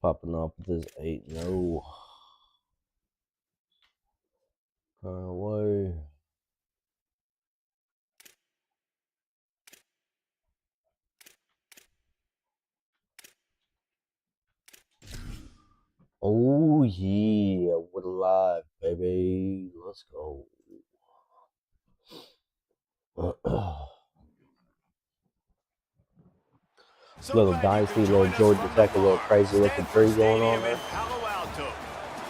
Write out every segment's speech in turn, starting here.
popping off with this 8-0. Away. Oh yeah, we're live, baby. Let's go. Little dicey, little Georgia Tech, a little crazy looking tree going on there.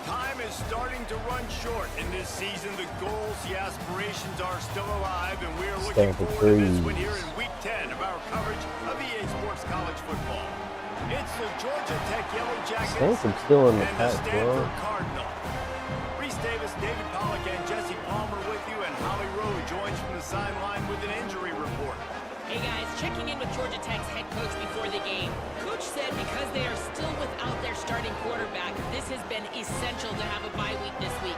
Time is starting to run short in this season. The goals, the aspirations are still alive, and we are looking forward to this one here in Week 10 of our coverage of EA Sports College Football. It's the Georgia Tech Yellow Jackets Stanford's still in the and pack, the Stanford bro. Cardinal. Reese Davis, David Pollock, and Jesse Palmer with you, and Holly Rowe joins from the sideline with an injury report. Hey guys, checking in with Georgia Tech's head coach before the game. Coach said because they are still without their starting quarterback, this has been essential to have a bye week this week.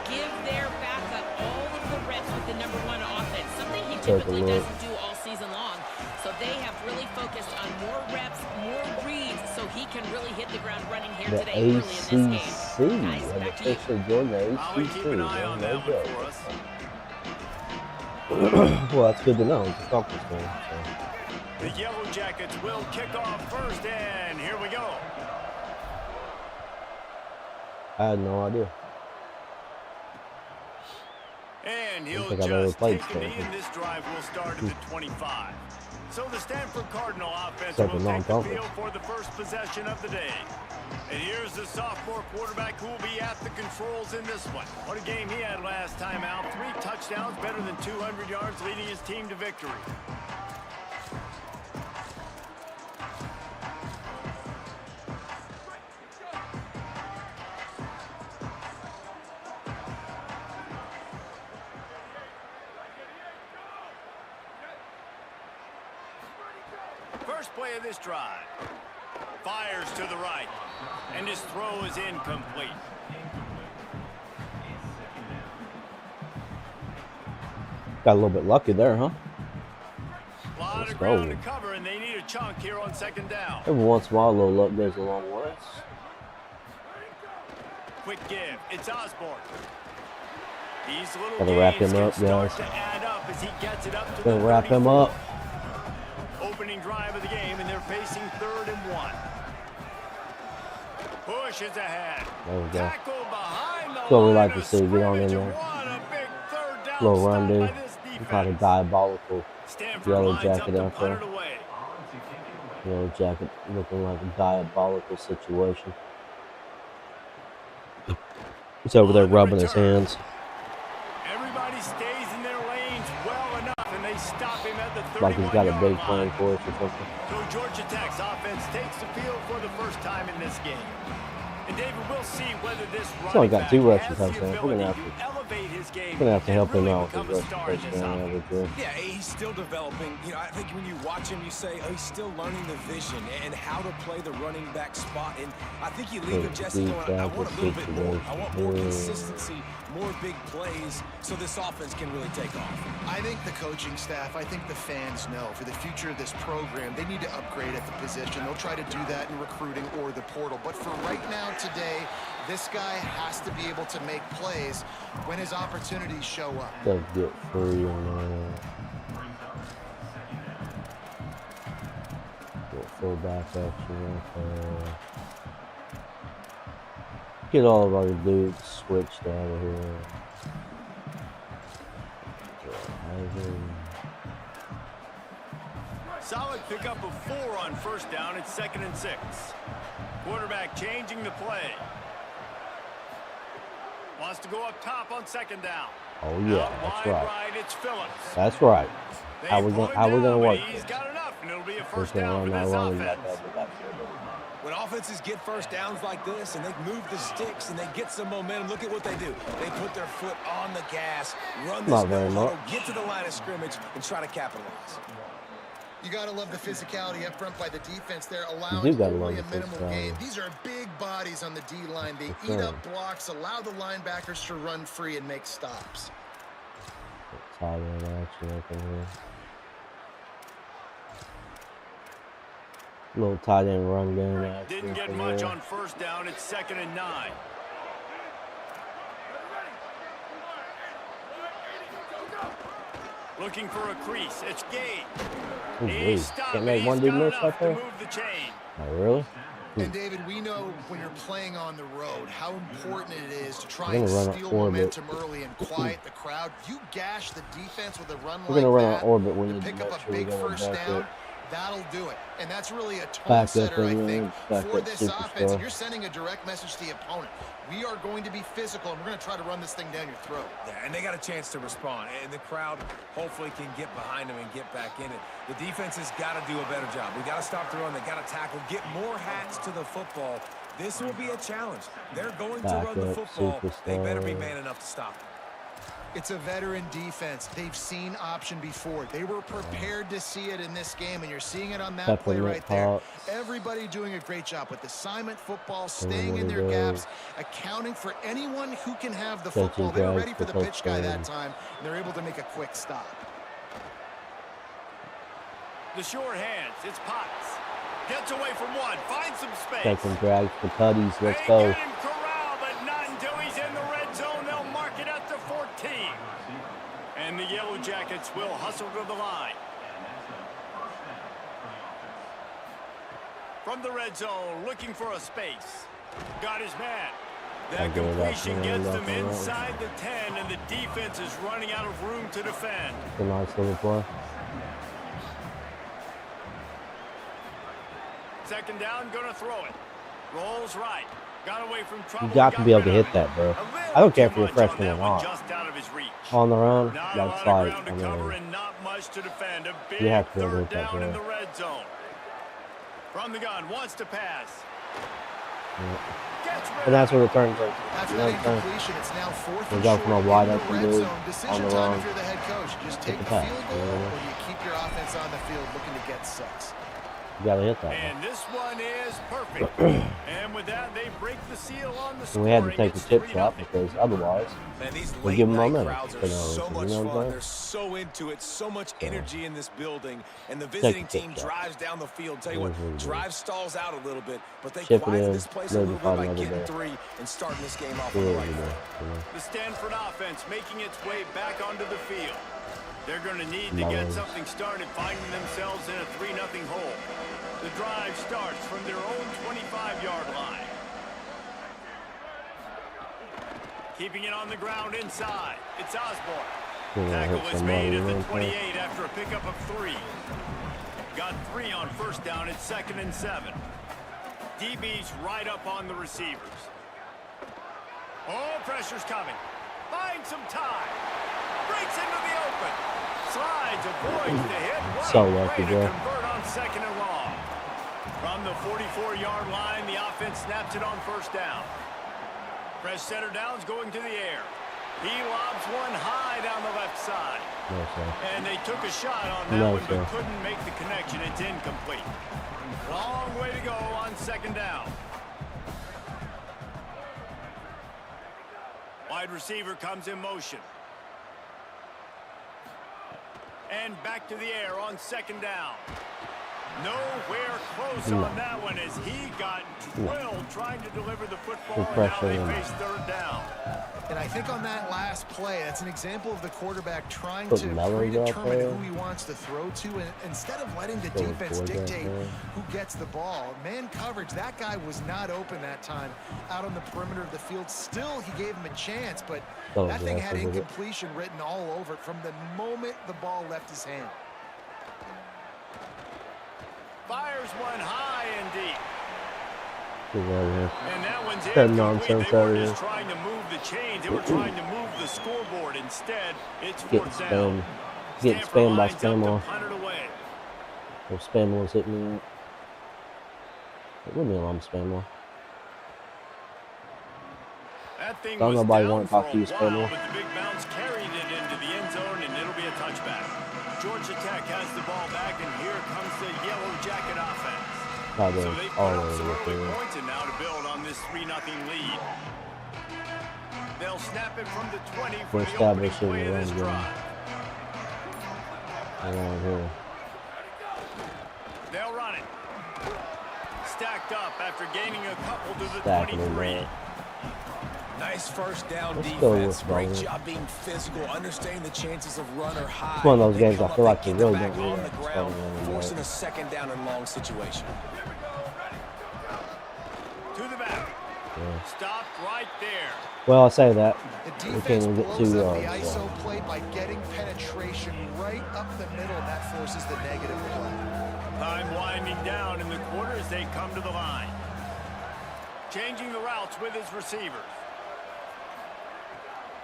Give their backup all of the reps with the #1 offense, something he typically doesn't do all season long. So they have really focused on more reps, more reads, so he can really hit the ground running here today early in this game. Guys, back to you. Holly, keep an eye on that one for us. Well, that's good to know. It's a conference game. So. The Yellow Jackets will kick off first, and here we go. I had no idea. And he'll think I've ever just played take a knee, Stanford. and this drive will start at the 25. So the Stanford Cardinal offense Except will for take the non-conference. field for the first possession of the day. And here's the sophomore quarterback who will be at the controls in this one. What a game he had last time out. 3 touchdowns, better than 200 yards, leading his team to victory. First play of this drive. Fires to the right. And his throw is incomplete. Got a little bit lucky there, huh? A lot of ground to cover, and they need a chunk here on second down. Every once in a while, a little luck goes a long way. Quick give. It's Osborne. These little Gotta wrap gains him can up, start guys. to add up as he gets it up to Gonna the wrap him 34. up. Opening drive of the game, and they're facing 3rd and 1. Pushes ahead. There we go. Tackle behind the That's what we line like to of see. Get on in scrimmage, there. and what a big 3rd down Little stop run, dude. by this defense. Got a diabolical Stanford Yellow lines Jacket up to out punt there. it away. Yellow Jacket looking like a diabolical situation. He's over there rubbing his hands. Everybody stays in their lanes well enough, and they stop him at the 31-yard Like he's got a big line. plan for us or something. So Georgia Tech's offense takes the field for the first time in this game. And David, we'll see whether this only running got back 2 rushing has the touchdowns. We're gonna ability have to elevate his game to help him and out with become his a star rushing in this touchdown offense. average. Yeah, he's still developing. You know, I think when you watch him, you say, oh, he's still learning the vision and how to play the running back spot. And I think you leave him, Jesse, going, I want a little bit more. I want more consistency, more big plays, so this offense can really take off. I think the coaching staff, I think the fans know for the future of this program, they need to upgrade at the position. They'll try to do that in recruiting or the portal. But for right now, today, this guy has to be able to make plays when his opportunities show up. Does get free on fullback action right there. Get all of our dudes switched out of here. Solid pickup of 4 on first down. It's 2nd and 6. Quarterback changing the play. Wants to go up top on 2nd down. Oh yeah, that's right. Right, it's Phillips. That's right. How we gonna work He's this? got enough, and it'll be a We're first gonna down run for that this running offense. back. When offenses get first downs like this and they move the sticks and they get some momentum, look at what they do. They put their foot on the gas, run this Not very no huddle, much. get to the line of scrimmage, and try to capitalize. You got to love the physicality up front by the defense there, allowing do gotta only love a the minimal physicality. gain. These are big bodies on the D-line. They eat up blocks, allow the linebackers to run free and make stops. Sideline action up in here. Little tight end run game action. Didn't get much on first down. It's 2nd and 9. Looking for a crease. It's Gay. He's Can't make one dude miss right there? move the chain. Oh, really? And David, we know when you're playing on the road how important it is to try We're and gonna run steal an orbit. momentum early and quiet the crowd. You gash the defense with a run We're like gonna run that, an orbit. We to need to pick make up sure a we big go first back down. up. That'll do it. And that's really a tone Back up setter, I and think, back for up this superstar. offense. And you're sending a direct message to the opponent. We are going to be physical, and we're going to try to run this thing down your throat. Yeah, and they got a chance to respond, and the crowd hopefully can get behind them and get back in it. The defense has got to do a better job. We got to stop the run. They got to tackle, get more hats to the football. This will be a challenge. They're going to run the football. They better be man enough to stop it. It's a veteran defense. They've seen option before. They were prepared to see it in this game, and you're seeing it on that play right there. Everybody doing a great job with assignment football, staying in their gaps, accounting for anyone who can have the football. They were ready for the pitch guy that time, and they're able to make a quick stop. The short hands. It's Potts. Gets away from one. Finds some space. Second drag for Cuddies. Let's They go. get him corralled, but not until he's in the red zone. They'll mark it at the 14. And the Yellow Jackets will hustle to the line. From the red zone, looking for a space. Got his man. That completion gets them inside the 10, and the defense is running out of room to defend. It's a nice little play. 2nd down, gonna throw it. Rolls right. Got away from trouble. You got to be able to hit that, bro. I don't care if you're a freshman or not. Just out of his reach. On the run, Not a that's lot of like, ground to cover and not much to defend. A big you have to be able to 3rd hit that, down in bro. the red zone. From the gun, wants to pass. Gets rid And that's of what it turns into. After You know that what I'm saying? incompletion, it's now 4th We and go short from a in wide the open red dude zone. on Decision the time run. if you're the head coach. Just Take take the the pass, field you know goal, what I mean? or you keep your offense on the field looking to get 6. You gotta hit that. And this one is perfect. And with that, they break the seal on the And scoring. we had to take the It's chip 3-0. shot because otherwise, Man, these we give them late-night momentum crowds for are no so reason. much You know what I'm fun. saying? They're so into it, so much energy in this building. And the Take visiting the chip team shot. drives down the field. Tell you what, drive stalls out a little bit, but they Chip it quiet in, this place a maybe little bit find by another getting day. 3 and starting this game off do on the it right every foot. day. You know? The Stanford offense making its way back onto the field. They're going to need to get Nice. something started, finding themselves in a 3-0 hole. The drive starts from their own 25-yard line. Keeping it on the ground inside. It's Osborne. You're gonna Tackle hit is somebody, made you at know the what I'm saying? 28 after a pickup of 3. Got 3 on first down. It's 2nd and 7. DB's right up on the receivers. Oh, pressure's coming. Finds some time. Breaks into the open. Slides, avoids the hit. What So a lucky, way to bro. convert on 2nd and long. From the 44-yard line, the offense snaps it on first down. Press center downs going to the air. He lobs one high down the left side. No, sir. And they took a shot on that No, one, but sir. couldn't make the connection. It's incomplete. Long way to go on 2nd down. Wide receiver comes in motion. And back to the air on 2nd down. Nowhere close on that one as he got drilled trying to deliver the football, and now they face 3rd down. And I think on that last play, that's an example of the quarterback trying Put to Mellors out predetermine there. who he wants to throw to, and instead of letting the Throw defense forward out dictate there. who gets the ball. Man coverage, that guy was not open that time out on the perimeter of the field. Still, he gave him a chance, but So that thing had aggressive with it. incompletion written all over it from the moment the ball left his hand. Fires one high and deep. Get out of here. And that one's That incomplete. nonsense They out were of just here. trying to move the chains. They were trying to move the scoreboard. Instead, it's Getting 4th down. spammed. Getting Stanford spammed by lines up to Spamwell. punt it away. If Spamwell's hitting me. It wouldn't be a long Spamwell. That thing Don't was nobody down wanna for talk to you, a while, Spaniel. but the big bounce carried it into the end zone, and it'll be a touchback. Georgia Tech has the ball back, and here comes the Yellow Jacket offense. Probably So they put all up over some the early field. points, and now to build on this 3-0 lead. They'll snap it from the 20 for We're the opening establishing play the of run this game. drive. Around here. They'll run it. stacked up after gaining a couple to the Stacking 23. it, Nice first down Let's go defense. with Great Bowman. job being physical, understanding the chances of run are high. It's one of those They games come I up, feel they like you get the really back don't need on the that ground, starting running forcing back. a second down and long situation. To the back. Yeah. Stopped right there. Well, I say that. The We defense can't even get blows 2 up the yards. ISO So. play by getting penetration right up the middle, and that forces the negative play. Time winding down in the quarter as they come to the line. Changing the routes with his receivers.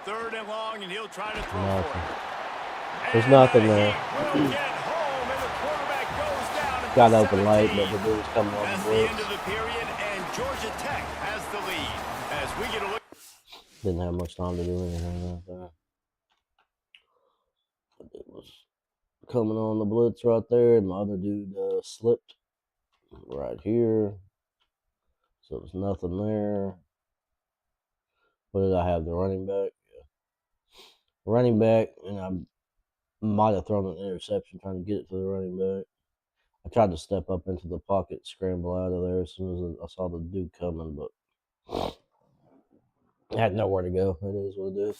3rd and long, and he'll try to throw for Nothing. it. There's And nothing the there. Heat will get home, and the quarterback goes down at Got the open late, 17. but the dude's coming on That's the the blitz. end of the period, and Georgia Tech has the lead. As we get a look. Didn't have much time to do anything like that. It was coming on the blitz right there, and my other dude slipped right here. So there's nothing there. What did I have? The running back? Yeah. Running back, and I might have thrown an interception trying to get it to the running back. I tried to step up into the pocket, scramble out of there as soon as I saw the dude coming, but I had nowhere to go. It is what it is.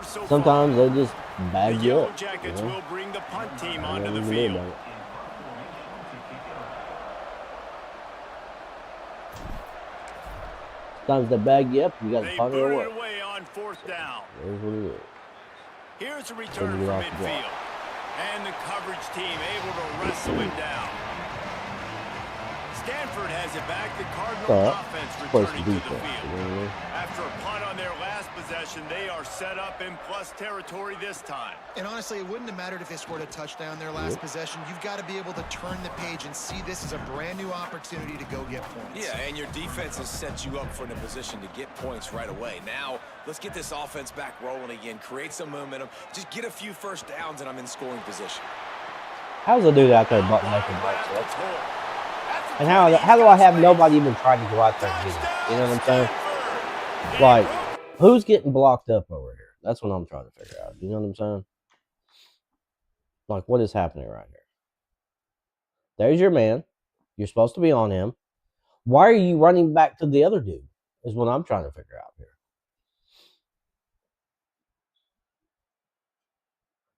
So Sometimes far, they just the bag you Yellow up. Jackets You know? will bring the punt team Ain't onto nothing the you can do field. about it. Sometimes they bag you up and you got to They punt it booted away. it away on 4th down. It is what it is. Here's a Couldn't return get from off the block. midfield. And the coverage team able to wrestle it down. Stanford has it back. The Cardinal offense Plus returning the to the defense. field. You know what I mean? After a punt on their last possession, they are set up in plus territory this time. And honestly, it wouldn't have mattered if they scored a touchdown their last possession. You've got to be able to turn the page and see this as a brand new opportunity to go get points. Yeah, and your defense has set you up for a position to get points right away. Now, let's get this offense back rolling again, create some momentum, just get a few first downs, and I'm in scoring position. How's the dude out there making breaks? And how do I have nobody even trying to go out there and get it? You know what I'm saying? Like, who's getting blocked up over here? That's what I'm trying to figure out. You know what I'm saying? Like, what is happening right here? There's your man. You're supposed to be on him. Why are you running back to the other dude? Is what I'm trying to figure out here.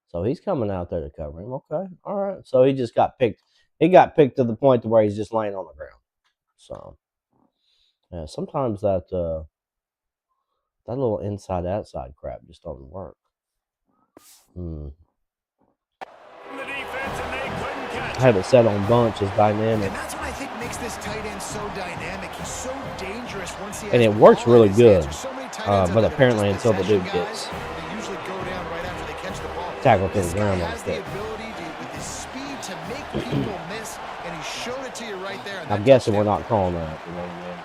So he's coming out there to cover him. Okay. All right. So he just got picked. He got picked to the point to where he's just laying on the ground. So, yeah, sometimes that that little inside-outside crap just doesn't work. The defense, and they couldn't catch I have it set on bunch as dynamic. And that's what I think makes this tight end so dynamic. He's so dangerous once he has And it the works ball in really his hands. good. There's so many tight ends out But there that are apparently just until the dude possession gets guys, they usually go down right after they catch the ball. tackled to This the guy ground like has the that. ability to, with his speed, to make people miss, and he showed it to you right there. I'm guessing we're not calling that. You know what I mean?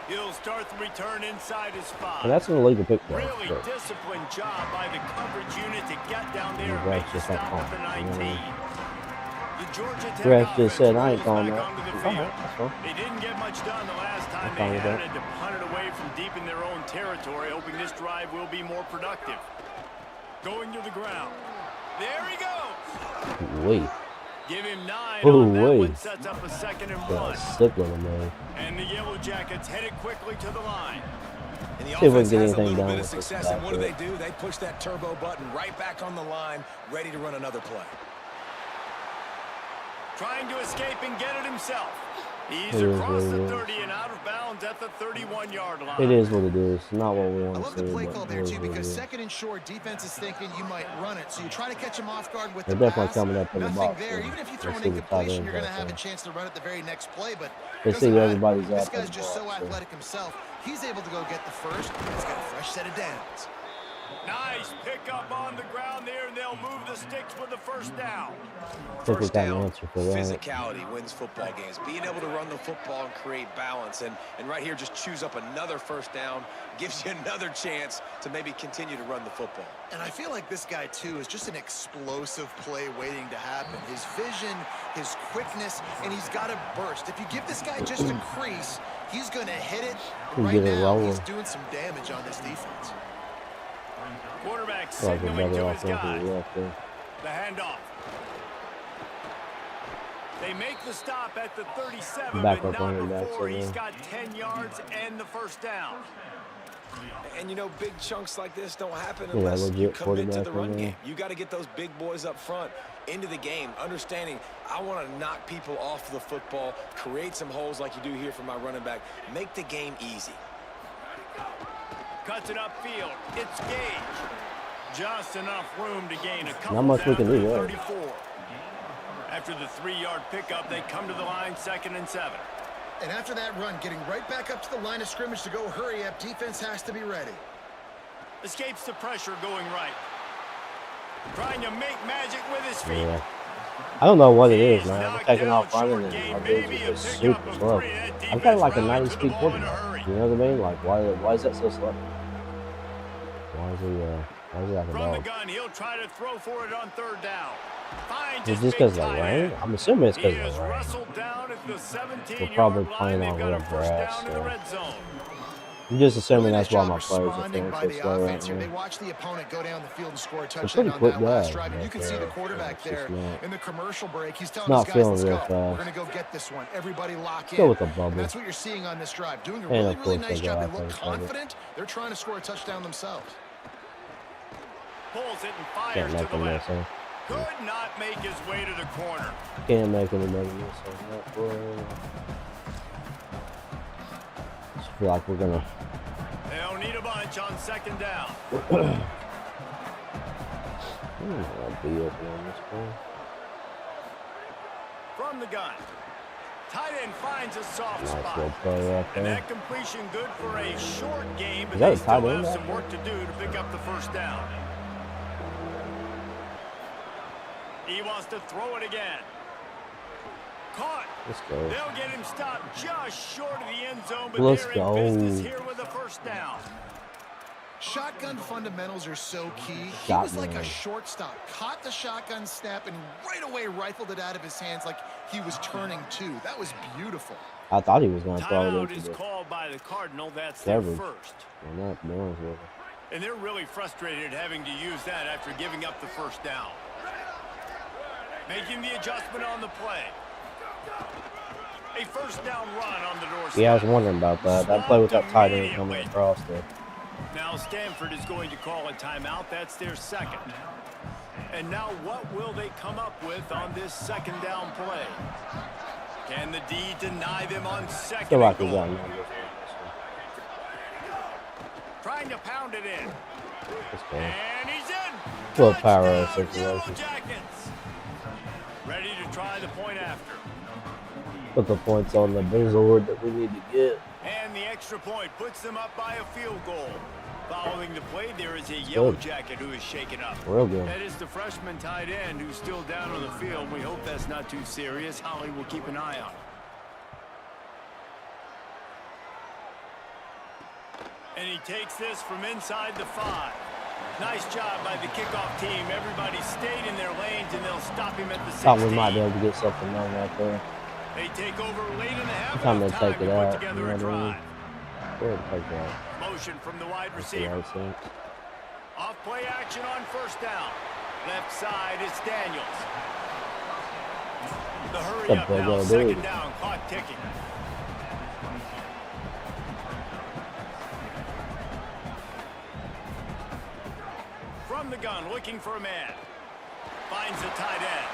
He'll start the return inside his 5. And that's an illegal pick there. Really Sure. disciplined job by the coverage unit to get down there and The make refs the just ain't stop at the calling it, you know what I 19. mean? The Georgia Tech Refs just offense said, I ain't rolls calling back that. onto the All field. right, that's fine. They didn't get much done the last time I'm they fine with had that. it to punt it away from deep in their own territory, hoping this drive will be more productive. Going to the ground. There he goes. Wait. Give him 9 Ooh, on that wait. one, sets up a 2nd and 1. Sick little man. And the Yellow Jackets headed quickly to the line. And the See if we offense can get has a anything little done bit of with this success, and what back do? They push that turbo button right back on the line, ready to run another play. Trying to escape and get it himself. He's It is across what the it is. 30 and out of bounds at the 31-yard line. It is what it is. Not what we I want love to the see. play But call it there, is too, what it because is. 2nd and short, defense is thinking you might run it. So you try to catch him off guard with They're the definitely pass. coming up in the Nothing box, there. so Even if you throw let's an see the tight incompletion, ends you're going to out have a there. chance to run it the very next play. But They doesn't see matter. everybody's This out there guy's just so block, so. athletic himself. He's able to go get the first. He's got a fresh set of downs. Nice pickup on the ground there, and they'll move the sticks with the first down. I think we First got an down, answer for that. physicality wins football games. Being able to run the football and create balance. And right here, just choose up another first down, gives you another chance to maybe continue to run the football. And I feel like this guy, too, is just an explosive play waiting to happen. His vision, his quickness, and he's got a burst. If you give this guy just a crease, he's going to hit it. Can Right get it now, rolling. he's doing some damage on this defense. Quarterback Like signaling another to his offensive guy. left there. The handoff. They make the stop at the 37, Back but up not running back, before so he's yeah. got 10 yards and the first down. And you know, big chunks like this don't happen Yeah, unless you legit commit to quarterback the run in there. game. You got to get those big boys up front into the game, understanding I want to knock people off the football, create some holes like you do here for my running back, make the game easy. Cuts it upfield. It's Gage. Just enough room to gain a couple. Not much we can do there. 34. After the 3-yard pickup, they come to the line, 2nd and 7. And after that run, getting right back up to the line of scrimmage to go hurry up, defense has to be ready. Escapes the pressure going right. Trying to make magic with his feet. Yeah. I don't know what it is, He's man. We're knocked taking down off running short and game, our dudes maybe are a just pickup super of slow. 3. That I'm defense kind of like a rallied 90 to the speed ball in a quarterback. hurry. You know what I mean? Like, why is that so slow? Why is he like a From the dog? gun, he'll try to throw for it on 3rd down. Finds Is his this big because of the tight rain? end. I'm assuming it's He because of is the rain. wrestled down at the 17-yard We're probably line. playing They've on got a real first grass, down in the so. red zone. I'm just assuming Really that's nice why job my players are responding feeling by so the slow right offense here. They now. watch the opponent go down the field and score a They're touchdown pretty on quick that last guys, drive. And you but can see the quarterback it's just there not. in the commercial break. He's telling Not his guys, feeling let's real go. fast. We're going to go get this one. Everybody lock in. Go with the And bubble. that's what you're seeing on this drive. Doing a And really, of really course nice they job. go They out look there and confident. They're trying to score a touchdown themselves. Pulls it and Can't fires to make the them miss, left. huh? Could not make his way to the corner. Can't make anybody miss on that play. Just feel like we're gonna. They'll need a bunch on 2nd down. I'll be open on this play. From the gun. Tight end finds a soft Nice spot. little play right And there. that completion good for a short game, but Is that they a still tight end have out some there? work to do to pick up the first down. He wants to throw it again. Caught. Let's go. They'll get him stopped just short of the end zone, but Let's they're go. in business here with a first down. Shotgun fundamentals are so key. He was Shotgun. like a shortstop. Caught the shotgun snap and right away rifled it out of his hands like he was turning two. That was beautiful. I thought he was gonna throw it Timeout into is the called by the Cardinal. That's their coverage. first. Well, not Barnes with it. And they're really frustrated having to use that after giving up the first down. Making the adjustment on the play. A first down run on the doorstep. Yeah, I was wondering about that. That play with that tight end coming across there. Now Stanford is going to call a timeout. That's their second. And now what will they come up with on this 2nd down play? Can the D deny them on 2nd Feel like and we got goal? numbers on Trying to pound it in. this one. Let's go. And he's in. Little power Touchdown, situation. Yellow Jackets. Ready to try the point after. Put the points on the board that we need to get. And the extra point puts them up by a field goal. Following the play, there is a Yellow Jacket who is shaken up. Real good. That is the freshman tight end who's still down on the field. We hope that's not too serious. Holly will keep an eye on it. And he takes this from inside the 5. Nice job by the kickoff team. Everybody stayed in their lanes, and they'll stop him at the 16. Thought we might be able to get something done right there. They take over late in the half. Time to enough take to it put out, together you know a what I mean? drive. Go ahead and take that. Motion from the wide That's the receiver. right sense. Off play action on first down. Left side, it's Daniels. The hurry That's a up big now, old 2nd dude. down, clock ticking. From the gun, looking for a man. Finds a tight end.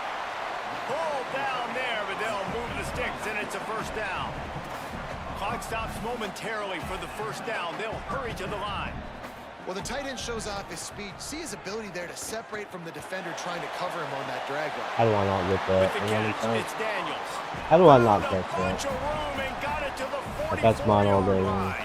Pulled down there, but they'll move the sticks, and it's a first down. Clock stops momentarily for the first down. They'll hurry to the line. Well, the tight end shows off his speed. See his ability there to separate from the defender trying to cover him on that drag route. How do I not get With that? the You know what I'm catch, saying? it's Daniels. How do I not Found a catch bunch that? of room and got it to the Like, that's mine all day 44-yard long. line.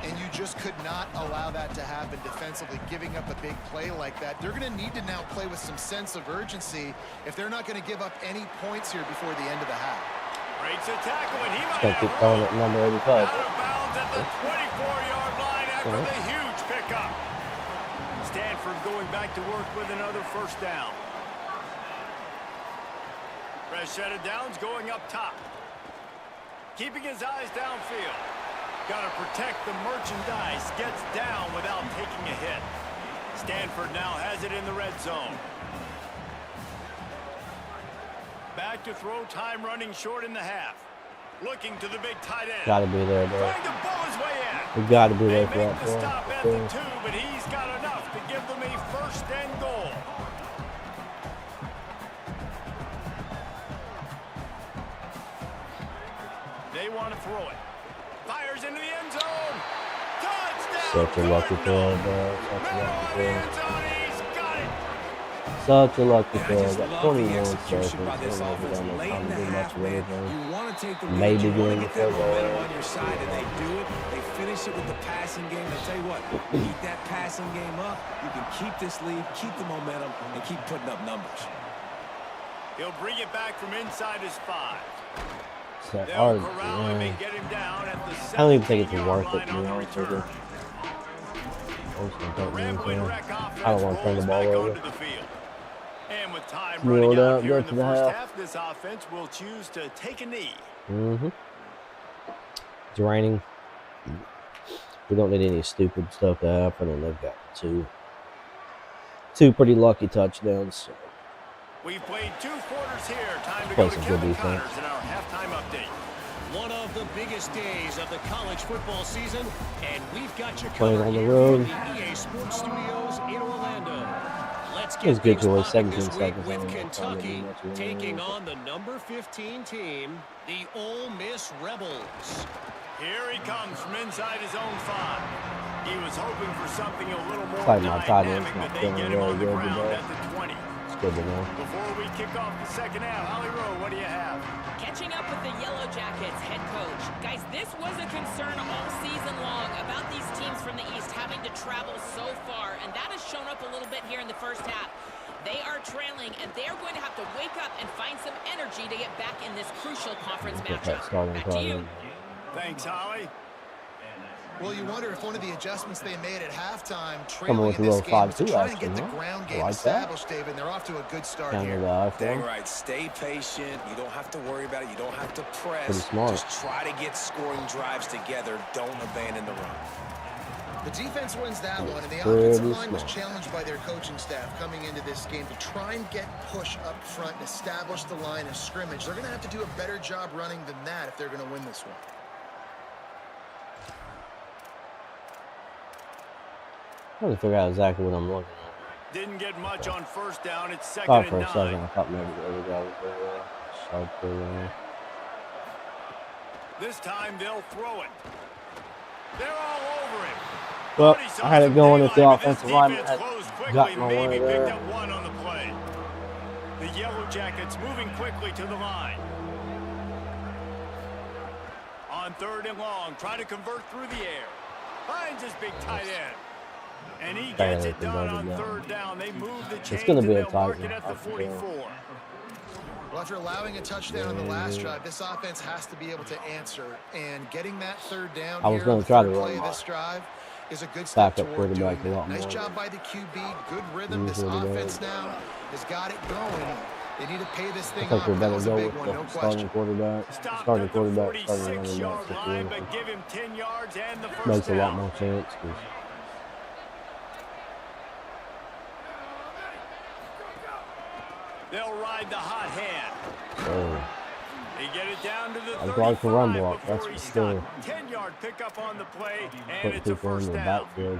And you just could not allow that to happen defensively, giving up a big play like that. They're going to need to now play with some sense of urgency if they're not going to give up any points here before the end of the half. Breaks a tackle, and he might Gotta have keep throwing room. it number Out 85. of bounds at the 24-yard line after Alright. the huge pickup. Stanford going back to work with another first down. Fresh set of downs going up top. Keeping his eyes downfield. Got to protect the merchandise. Gets down without taking a hit. Stanford now has it in the red zone. Back to throw, time running short in the half. Looking to the big tight end. Gotta be there, bro. Trying to bull his way in. We gotta be They there for make that the play. stop at the 2, but he's got enough to give them a first and goal. They want to throw it. Fires into the end zone. Touchdown. Such a lucky throw, bro. Such a Middle lucky of the throw. end zone. He's got it. Such a lucky I throw. just Got love 21 the seconds. execution by this I don't offense. know if Late I'm in the gonna do much half, of man, anything. you want to take the lead. Maybe You want doing to the get that field goal. momentum on your side, and they do it. They finish it with the passing game. I tell you what, keep that passing game up. You can keep this lead, keep the momentum, and keep putting up numbers. He'll bring it back from inside his 5. That They'll hard, corral him man. and get him down at the I don't even think it's 17-yard worth it, line to on be the honest with you. return. I'm just gonna The take rambling these, wreck offense I don't want to turn the rolls ball back over. onto the field. And with time Kneel running down, out here go in to the the first half. half, this offense will choose to take a knee. It's raining. We don't need any stupid stuff to happen, and they've got two pretty lucky touchdowns. So. We've played 2 quarters here. Time to Play go to some good Kevin defense. Connors in our halftime update. One of the biggest days of the college football season, and we've got you Playing covered on the here road. from the EA Sports Studios in Orlando. Let's It was get good things choice, popping 17 this week seconds. I with don't know if I'm gonna do Kentucky much of anything. taking on the number 15 team, the Ole Miss Rebels. Here he comes from inside his own 5. He was hoping for something a little more Like my tight end's dynamic, not but they feeling get him very on the good ground today. at the 20. It's good to know. Before we kick off the second half, Holly Rowe, what do you have? Catching up with the Yellow Jackets head coach. Guys, this was a concern all season long about these teams from the East having to travel so far, and that has shown up a little bit here in the first half. They are trailing, and they're going to have to wake up and find some energy to get back in this crucial conference Get that matchup. starting Back to you. problem. Thanks, Holly. Well, you wonder if one of the adjustments they made at halftime, Coming trailing with in a this little game, was to 5-2 try and action, get the huh? ground I game like that. established, David. They're off to a good start Kind here. of the eye for Dang him. right. Stay patient. You don't have to worry about it. You don't have to press. Pretty smart. Just try to get scoring drives together. Don't abandon the run. The defense wins that one, and the Pretty offensive line was smart. challenged by their coaching staff coming into this game to try and get push up front and establish the line of scrimmage. They're going to have to do a better job running than that if they're going to win this one. I'm trying to figure out exactly what I'm looking at. Didn't get much on first down. It's second Thought and for a 9. second, I thought maybe the other guy was there. Sharp there. This time they'll throw it. They're all over it. Well, Thought he saw I had it some going if the daylight, but this offensive lineman defense had closed quickly, gotten my way maybe picked there. up 1 on the play. The Yellow Jackets moving quickly to the line. On 3rd and long, try to convert through the air. Finds his big tight end. And he gets it done on 3rd down. They move the chains gonna be and a they'll tight mark one, it at the I feel. 44. Well, after allowing a touchdown on the last drive, this offense has to be able to answer. And getting that 3rd down I was here gonna on the try to 3rd run play of my this drive is a good step backup toward doing quarterback a that. lot Nice more job by the QB. Good rhythm. This Usually they offense now has got it going. They need to pay this I thing think off. we That better was a go big with one, the no starting question. quarterback. Stopped Starting at the quarterback, starting running 46-yard back. line, but give him 10 yards and the first Makes a down. lot more sense. 'Cause They'll ride the hot hand. so, They get it down to the I'd like to run 35 block, before that's he for stopped. 10-yard pickup on the play, and put it's a people in first the down. backfield.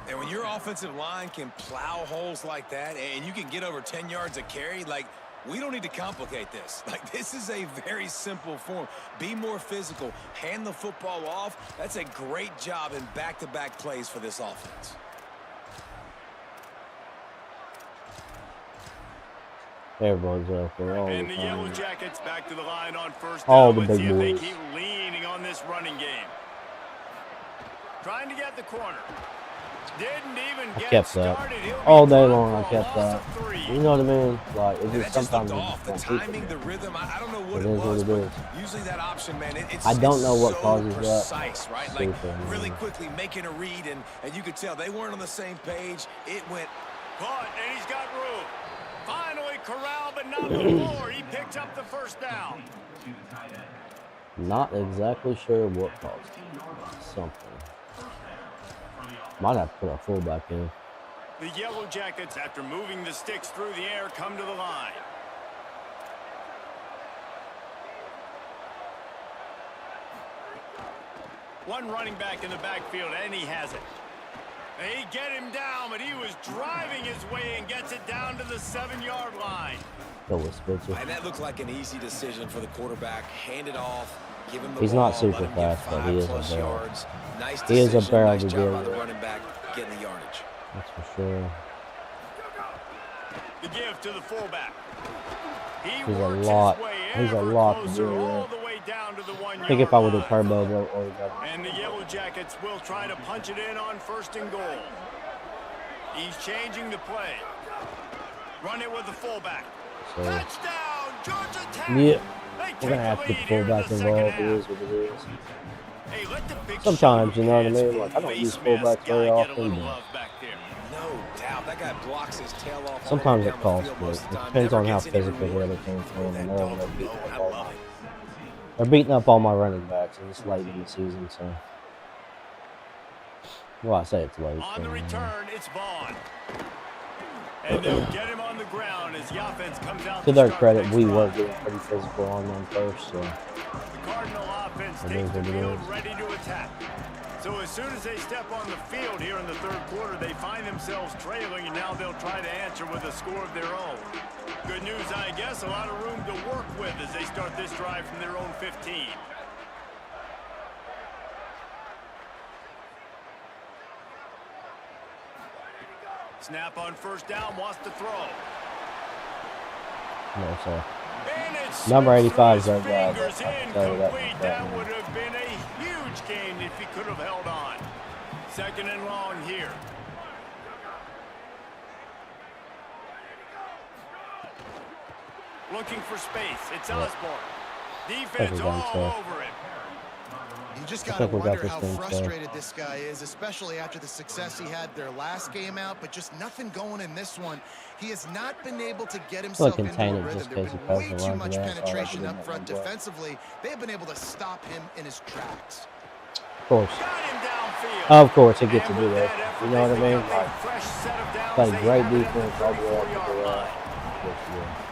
And when your offensive line can plow holes like that and you can get over 10 yards a carry, like, we don't need to complicate this. Like, this is a very simple form. Be more physical. Hand the football off. That's a great job in back-to-back plays for this offense. Everybody's up there all the And the Yellow time. Jackets back to the line on first All down. the Let's big see if they boys. keep leaning on this running game. Trying to get the corner. Didn't even I get kept that. started. He'll be All day dropped long I for a kept loss that. of 3. You know what I mean? Like, it's And just that just sometimes looked you off. The just don't keep timing, it. the rhythm, I don't know what It it is what was, it but is. usually that option, man, it's I don't know what so causes that. precise, right? Like, Super, really man. quickly making a read, and you could tell they weren't on the same page. It went Caught, and he's got room. Finally corralled, but not before. He picks up the first down. Not exactly sure what caused it. Something. Might have to put our fullback in. The Yellow Jackets, after moving the sticks through the air, come to the line. One running back in the backfield, and he has it. They get him down, but he was driving his way and gets it down to the 7-yard line. Go with Spitzer. And that looked like an easy decision for the quarterback. Hand it off, give him the He's ball, not super let him fast, get but he is a 5+ barrel. yards. Nice He is a decision, barrel nice to job by give. the running back getting the yardage. That's for sure. The give to the fullback. He's a lot to do with. I think if I would have turboed it, And the Yellow Jackets will try to punch it in on 1st and goal. He's changing the play. Run it with the fullback. so Touchdown, Georgia Tech. yeah, They we're gonna have to take get the the lead here in fullback the involved. second It half. is what it is. Hey, let the big Sometimes, shoulder you know what I pads mean? Like, I don't use face mask fullbacks very guy get a often, little but love back there. No doubt. That guy blocks his tail off. sometimes all it the way calls down the for field it. most of It the time. depends Never on how gets any physical the reward. other team's playing. That And they're dog beating alone, I up all love my, it. they're beating up all my running backs, and it's late in the season, so. Well, I say it's late. On the so, return, it's Vaughn. And they'll get him on the ground as the offense comes out. to their start the credit, next we drive. were getting pretty physical on them first, so. The Cardinal offense It takes is the what it field, is. ready to attack. So as soon as they step on the field here in the 3rd quarter, they find themselves trailing, and now they'll try to answer with a score of their own. Good news, I guess, a lot of room to work with as they start this drive from their own 15. Snap on 1st down, wants to throw. No, so. And it's Number slipped 85 's through our his guy, fingers, but I can tell you that incomplete. for That certain. would have been a huge gain if he could have held on. 2nd and long here. Looking for space. It's Osborne. Defense all over him. You just I got to think we got wonder this how thing, so. frustrated this guy is, especially after the success he had their last game out, but just nothing going in this one. He has not been able to get himself into contain a it rhythm. just There in have case been the way person too runs much the ass off, penetration like up he front didn't want defensively. They have been able to stop him in his tracks. Of course. Got him downfield. Of course, it gets to And do with that. that effort, You know what I they mean? pick up a Like, fresh set of downs. play They great have it at the defense all the way up to 34-yard the line. line.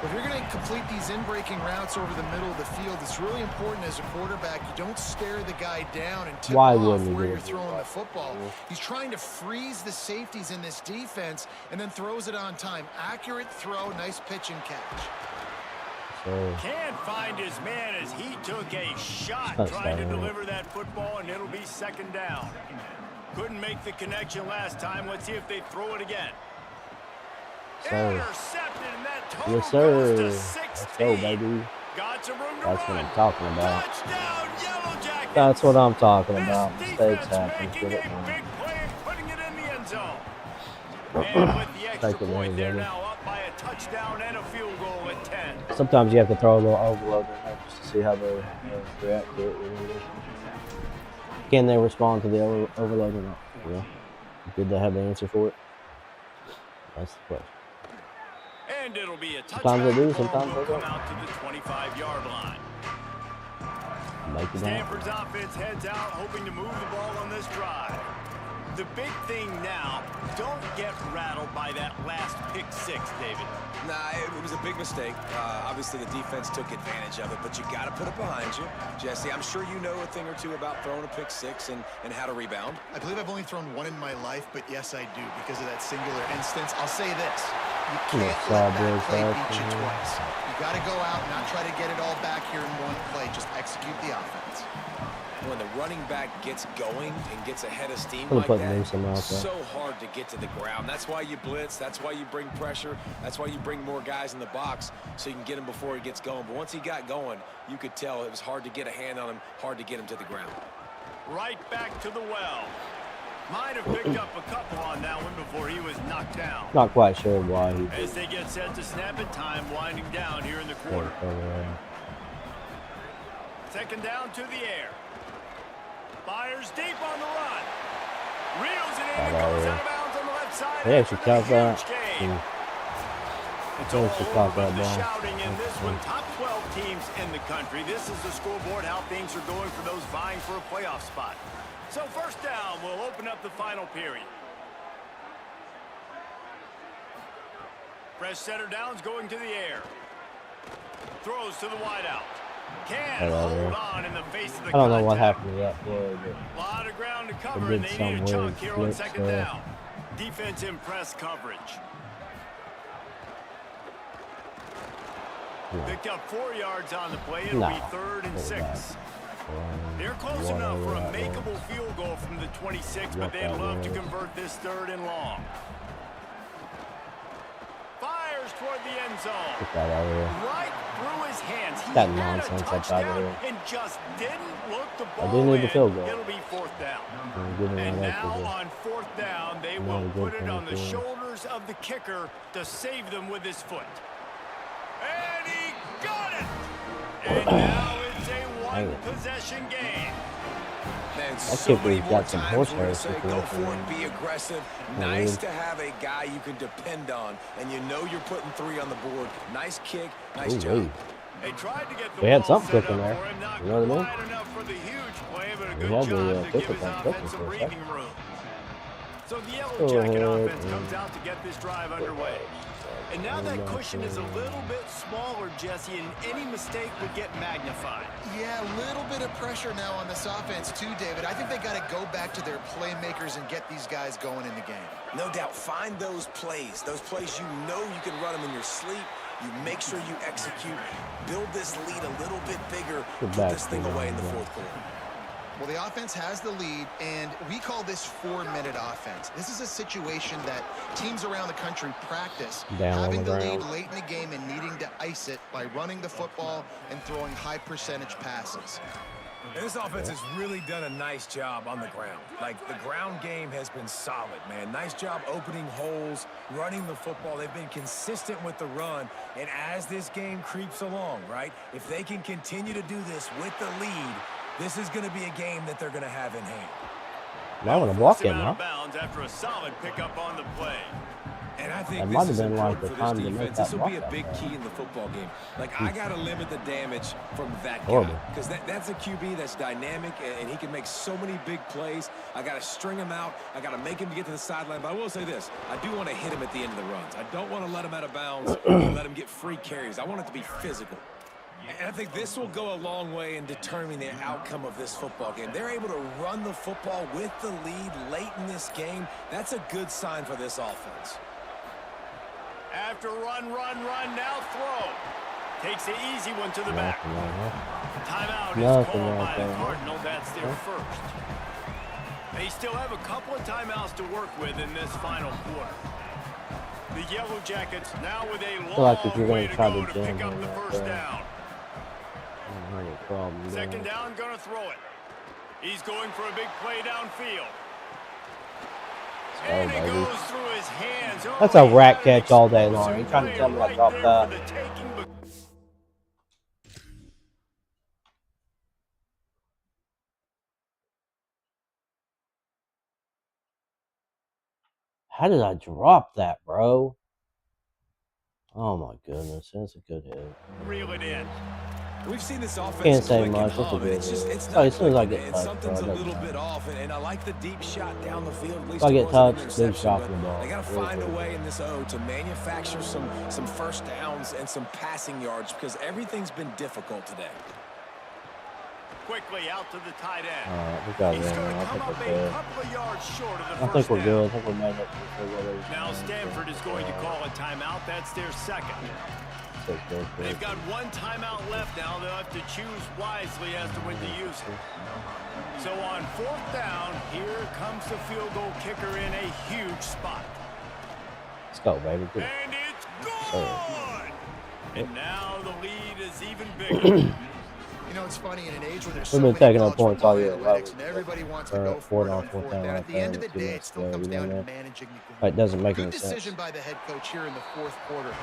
If you're going to complete these in-breaking routes over the middle of the field, it's really important as a quarterback you don't stare the guy down and tip Why off wouldn't he where do you're it? throwing the football. He's trying to freeze the safeties in this defense and then throws it on time. Accurate throw, nice pitch and catch. So, Can't find his man as he took a shot That's trying to fine. deliver that football, and it'll be 2nd down. Couldn't make the connection last time. Let's see if they throw it again. so. Intercepted, and that total Yes, sir. goes to Let's 16. go, baby. Got some room to That's run. what I'm talking about. Touchdown, Yellow Jackets. That's what I'm talking This about. Mistakes defense happen. making Get it, a man. big play and putting it in the end zone. And with the extra Take it, point, man, they're baby. now up by a touchdown and a field goal at 10. Sometimes you have to throw a little overload in there just to see how they react to it. You know? Can they respond to the overload or not? You know? Did they have the answer for it? That's the question. And it'll be a Sometimes they touchdown. do, Ball sometimes will they come don't. out to the 25-yard line. Make it happen. Stanford's offense heads out, hoping to move the ball on this drive. The big thing now, don't get rattled by that last pick six, David. Nah, it was a big mistake. Obviously, the defense took advantage of it, but you got to put it behind you. Jesse, I'm sure you know a thing or two about throwing a pick six and how to rebound. I believe I've only thrown one in my life, but yes, I do because of that singular instance. I'll say this. You can't let that play beat you twice. You got to go out and not try to get it all back here in one play. Just execute the offense. When the running back gets going and gets ahead of steam Could've like put that, Newsom out it's there. so hard to get to the ground. That's why you blitz. That's why you bring pressure. That's why you bring more guys in the box so you can get him before he gets going. But once he got going, you could tell it was hard to get a hand on him, hard to get him to the ground. Right back to the well. Might have picked up a couple on that one before he was knocked down. Not quite sure why he As they get set to snap it, time winding down here in the did quarter. it. Second down to the air. Fires deep on the run. Reels it in and goes out of bounds on the left side. They actually after the caught that. huge gain. It's They all actually caught over that the ball. shouting in this one. Top 12 teams in the country. This is the scoreboard, how things are going for those vying for a playoff spot. So first down, we'll open up the final period. Fresh setter downs going to the air. Throws to the wideout. Can't hold on in the face of the I don't know what contact. happened to that play, A lot of ground to cover, did and they some need a chunk weird here on flick second there. down. Defense in press coverage. No. Picked up 4 yards on the play. It'll No. be 3rd and Pull 6. back. They're close One enough over for a that way. makeable field goal from the 26, but Yep, they'd that love to was. convert this 3rd and long. Fires toward the end zone. Get that out of here. Right through his hands. He That had nonsense a up out of touchdown here. and just didn't look the I ball do need the in. field goal. It'll be 4th down. Give me And that now up, on 4th down, they Not will a good put it thing on the for him. shoulders of the kicker to save them with his foot. And he got it! And now it's a one-possession game. Man, That so kicker many got more some times horsepower we're gonna say, go situation. for it, be aggressive. Yeah, Nice dude. to have a guy you can depend on, and you know you're putting 3 on the board. Nice kick, nice Ooh, job. wait. They tried to get the They had ball something set cooking up there. for him, not You know what I mean? quite enough for the huge play, but a We good had the, job to kicker give his thing offense cooking some for a breathing second. room. So the Yellow Go Jacket ahead offense and- comes out to get this drive underway. And now that cushion is a little bit smaller, Jesse, and any mistake would get magnified. Yeah, a little bit of pressure now on this offense too, David. I think they got to go back to their playmakers and get these guys going in the game. No doubt, find those plays you know you can run them in your sleep. You make sure you execute, build this lead a little bit bigger, Good put back this thing to away in the him, 4th quarter. Well, the offense has the lead, and we call this 4-minute offense. This is a situation that teams around the country practice, Down on having the the lead ground. late in the game and needing to ice it by running the football and throwing high-percentage passes. And this offense has really done a nice job on the ground. Like, the ground game has been solid, man. Nice job opening holes, running the football. They've been consistent with the run. And as this game creeps along, right, if they can continue to do this with the lead, this is going to be a game that they're going to have in hand. Now I'm gonna block Forced him him, out huh? of bounds after a solid pickup on the play. And I think That this might have is been like important the for time this to make defense. that This will be a block big that key in the football game. Like, I got to limit the damage from that Horrible. guy. Because that's a QB that's dynamic, and he can make so many big plays. I got to string him out. I got to make him get to the sideline. But I will say this. I do want to hit him at the end of the runs. I don't want to let him out of bounds and let him get free carries. I want it to be physical. And I think this will go a long way in determining the outcome of this football game. They're able to run the football with the lead late in this game. That's a good sign for this offense. After run, now throw. Takes the easy one to the back. Timeout is Nothing called right by the there. Cardinal. That's their first. They still have a couple of timeouts to work with in this final quarter. The Yellow Jackets now with a long like if you're gonna way to try go to to pick jam up him the right first there. down. I don't have a problem Second doing it. down, gonna throw it. He's going for a big play downfield. And it baby. goes through his hands. Oh, That's a he rat had an catch all day explosive long. You trying to play tell me I right dropped there that? for the taking, but How did I drop that, bro? Oh my goodness, that's a good hit. reel it in. We've seen this offense Can't say click and much. It's a hum, good it's just hit. it's Oh, not as soon as I clicking, get and touched, something's bro, a it little doesn't bit off, and I like the deep shot down the field. At least If I it get wasn't an touched, they're interception, dropping the but ball. They got to Really find a quick. way in this O to manufacture some first downs and some passing yards because everything's been difficult today. Quickly out to the tight end. Alright, we got it. He's going I to come think up we're a good. couple of yards short of the I first think we're down. good. I think we made it. Now Stanford is going to call a timeout. That's their second. They've got one timeout left now. They'll have to choose wisely as to when to use it. So on fourth down, here comes the field goal kicker in a huge spot. Let's go, baby. Good. And it's good! And now the lead is even bigger. You know, it's funny, in an age where there's We've so been many taking up college points all football year. analytics and everybody wants to go for it on fourth down. At the end of the day, it still comes down to managing the game. It doesn't make Good any sense. decision by the head coach here in the fourth quarter.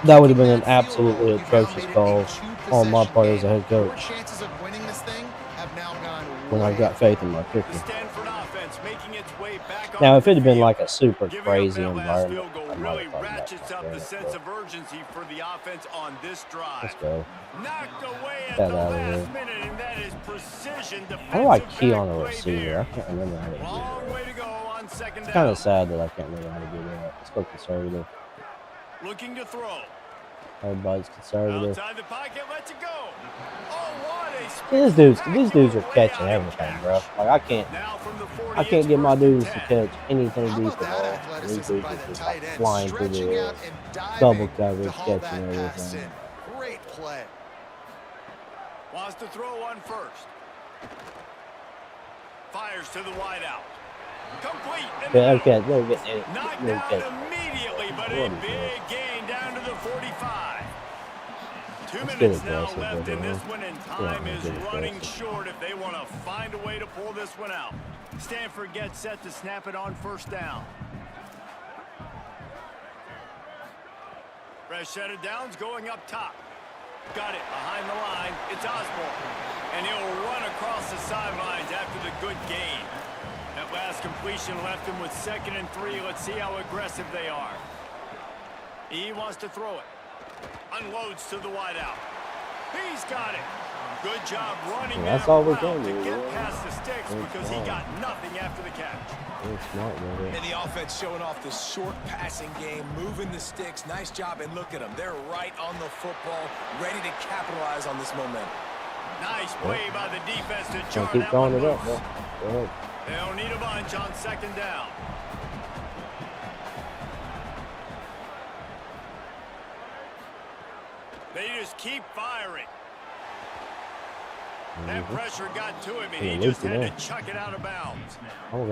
That would have been an absolutely atrocious call on my part as a head Your coach. chances of winning this thing have now gone When I've got faith in my The kicker. Stanford offense making its way back Now, onto if it had the been field. like a super Giving up crazy that last environment, field goal I might really have thought about ratchets up the that. sense of urgency for the offense on this drive. Let's go. Knocked away at Get the out of last here. minute, and that is precision defensive. How do I key on a back play receiver? there. I can't remember how to do Long that. way to go on second It's down. kind of sad that I can't remember how to do that. Let's go conservative. Looking to throw. Everybody's conservative. Outside the pocket, lets it go. Oh, These dudes are catching everything, bro. Like I can't get my dudes to catch anything deep at all. These dudes are just like flying through the air, double coverage, catching everything. Great play. Wants to throw on first. Fires to the wideout. Complete. Okay, no get knocked down immediately, but a big gain down to the 45. 2 minutes now left in this one, and time is running short if they want to find a way to pull this one out. Stanford gets set to snap it on first down. Fresh set of downs going up top. Got it behind the line. It's Osborne. And he'll run across the sidelines after the good gain. That last completion left him with 2nd and 3. Let's see how aggressive they are. He wants to throw it. Unloads to the wideout. He's got it. Good job running that's all we can do. To get past the sticks because he got nothing after the catch. And the offense showing off the short passing game, moving the sticks. Nice job, and look at them. They're right on the football, ready to capitalize on this momentum. Nice play by the defense to jar keep that throwing one it up, loose. bro. They'll need a bunch on 2nd down. They just keep firing. That pressure got to him, and he just had to chuck it out of bounds.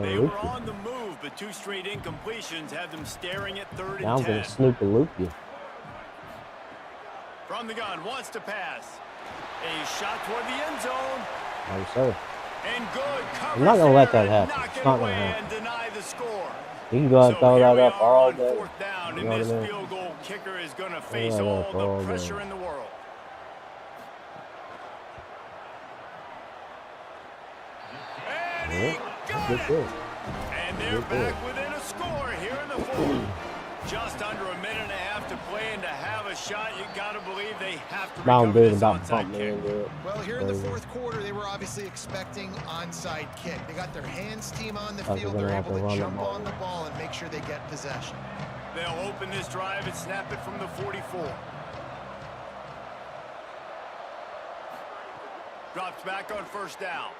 They were on the move, but 2 straight incompletions have them staring at 3rd and 10. Now I'm going to snoop and loop you. From the gun, wants to pass. A shot toward the end zone. Like so. And good coverage. I'm not going to let that happen. Knock It's it not away going to happen. and deny the score. You can go ahead and throw that up all day. 4th down, You and know this what I mean? field goal kicker is going to face that all up all the day. pressure in the world. And he got it. And they're back within a score here in the 4th. Just under a minute and a half to play, and to have a shot, you got to believe they have to recover this onside kick. Well, here in the 4th quarter, they were obviously expecting onside kick. They got their hands team on the field. They're able to jump on the ball and make sure they get possession. They'll open this drive and snap it from the 44. Drops back on first down.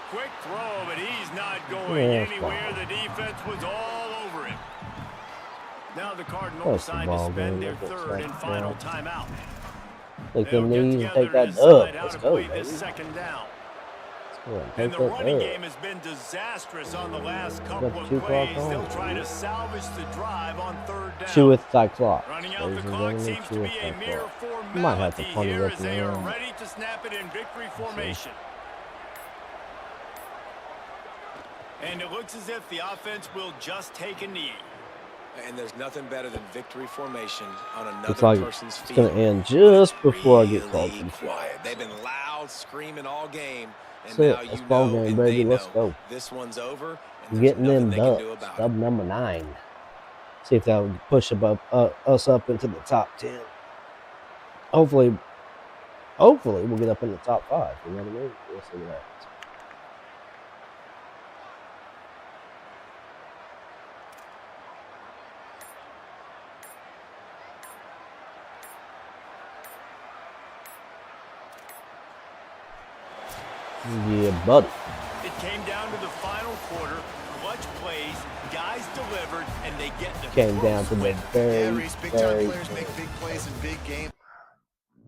Quick throw, but he's not going anywhere. The defense was all over him. Now the Cardinals decide to spend their 3rd and final timeout. They couldn't They'll get even take together that and dub. decide how Let's to go, play baby. this 2nd down. Take And the that running dub. game has been disastrous on the last couple of 2 plays. clock on. They'll try to salvage the drive on 3rd down. Cheweth that clock. Running out Ladies the and clock gentlemen, seems to be cheweth a that mere clock. You might have to formality punt it here up as they are and ready to snap it in victory formation. And it looks as if the offense will just take a knee. And there's nothing better than victory formation on another Looks like person's it's field. going to end just before I get called Really for the quiet. They've been loud, screaming all game. And That's it. now you That's ball know, game, and baby. they Let's know go. this one's over. And We're there's getting nothing them they can do dubs. about Dub it. number 9. See if that would push us up into the top 10. Hopefully we'll get up in the top 5. You know what I mean? We'll see what happens. Yeah, buddy. It came down to the final quarter. Clutch plays, guys delivered, and they get the Came down first to the win. Yeah, very, Reese, big-time very players make big plays in big games.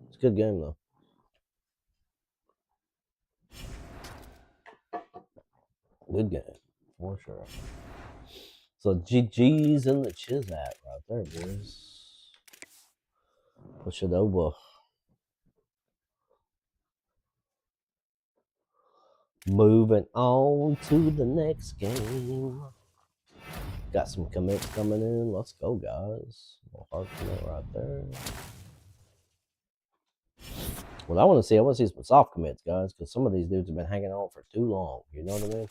It's a good game, though. Good game, for sure. So GG's in the Chizat right there, boys. Push it over. Moving on to the next game. Got some commits coming in. Let's go, guys. A little hard commit right there. What I want to see some soft commits, guys, because some of these dudes have been hanging on for too long. You know what I mean?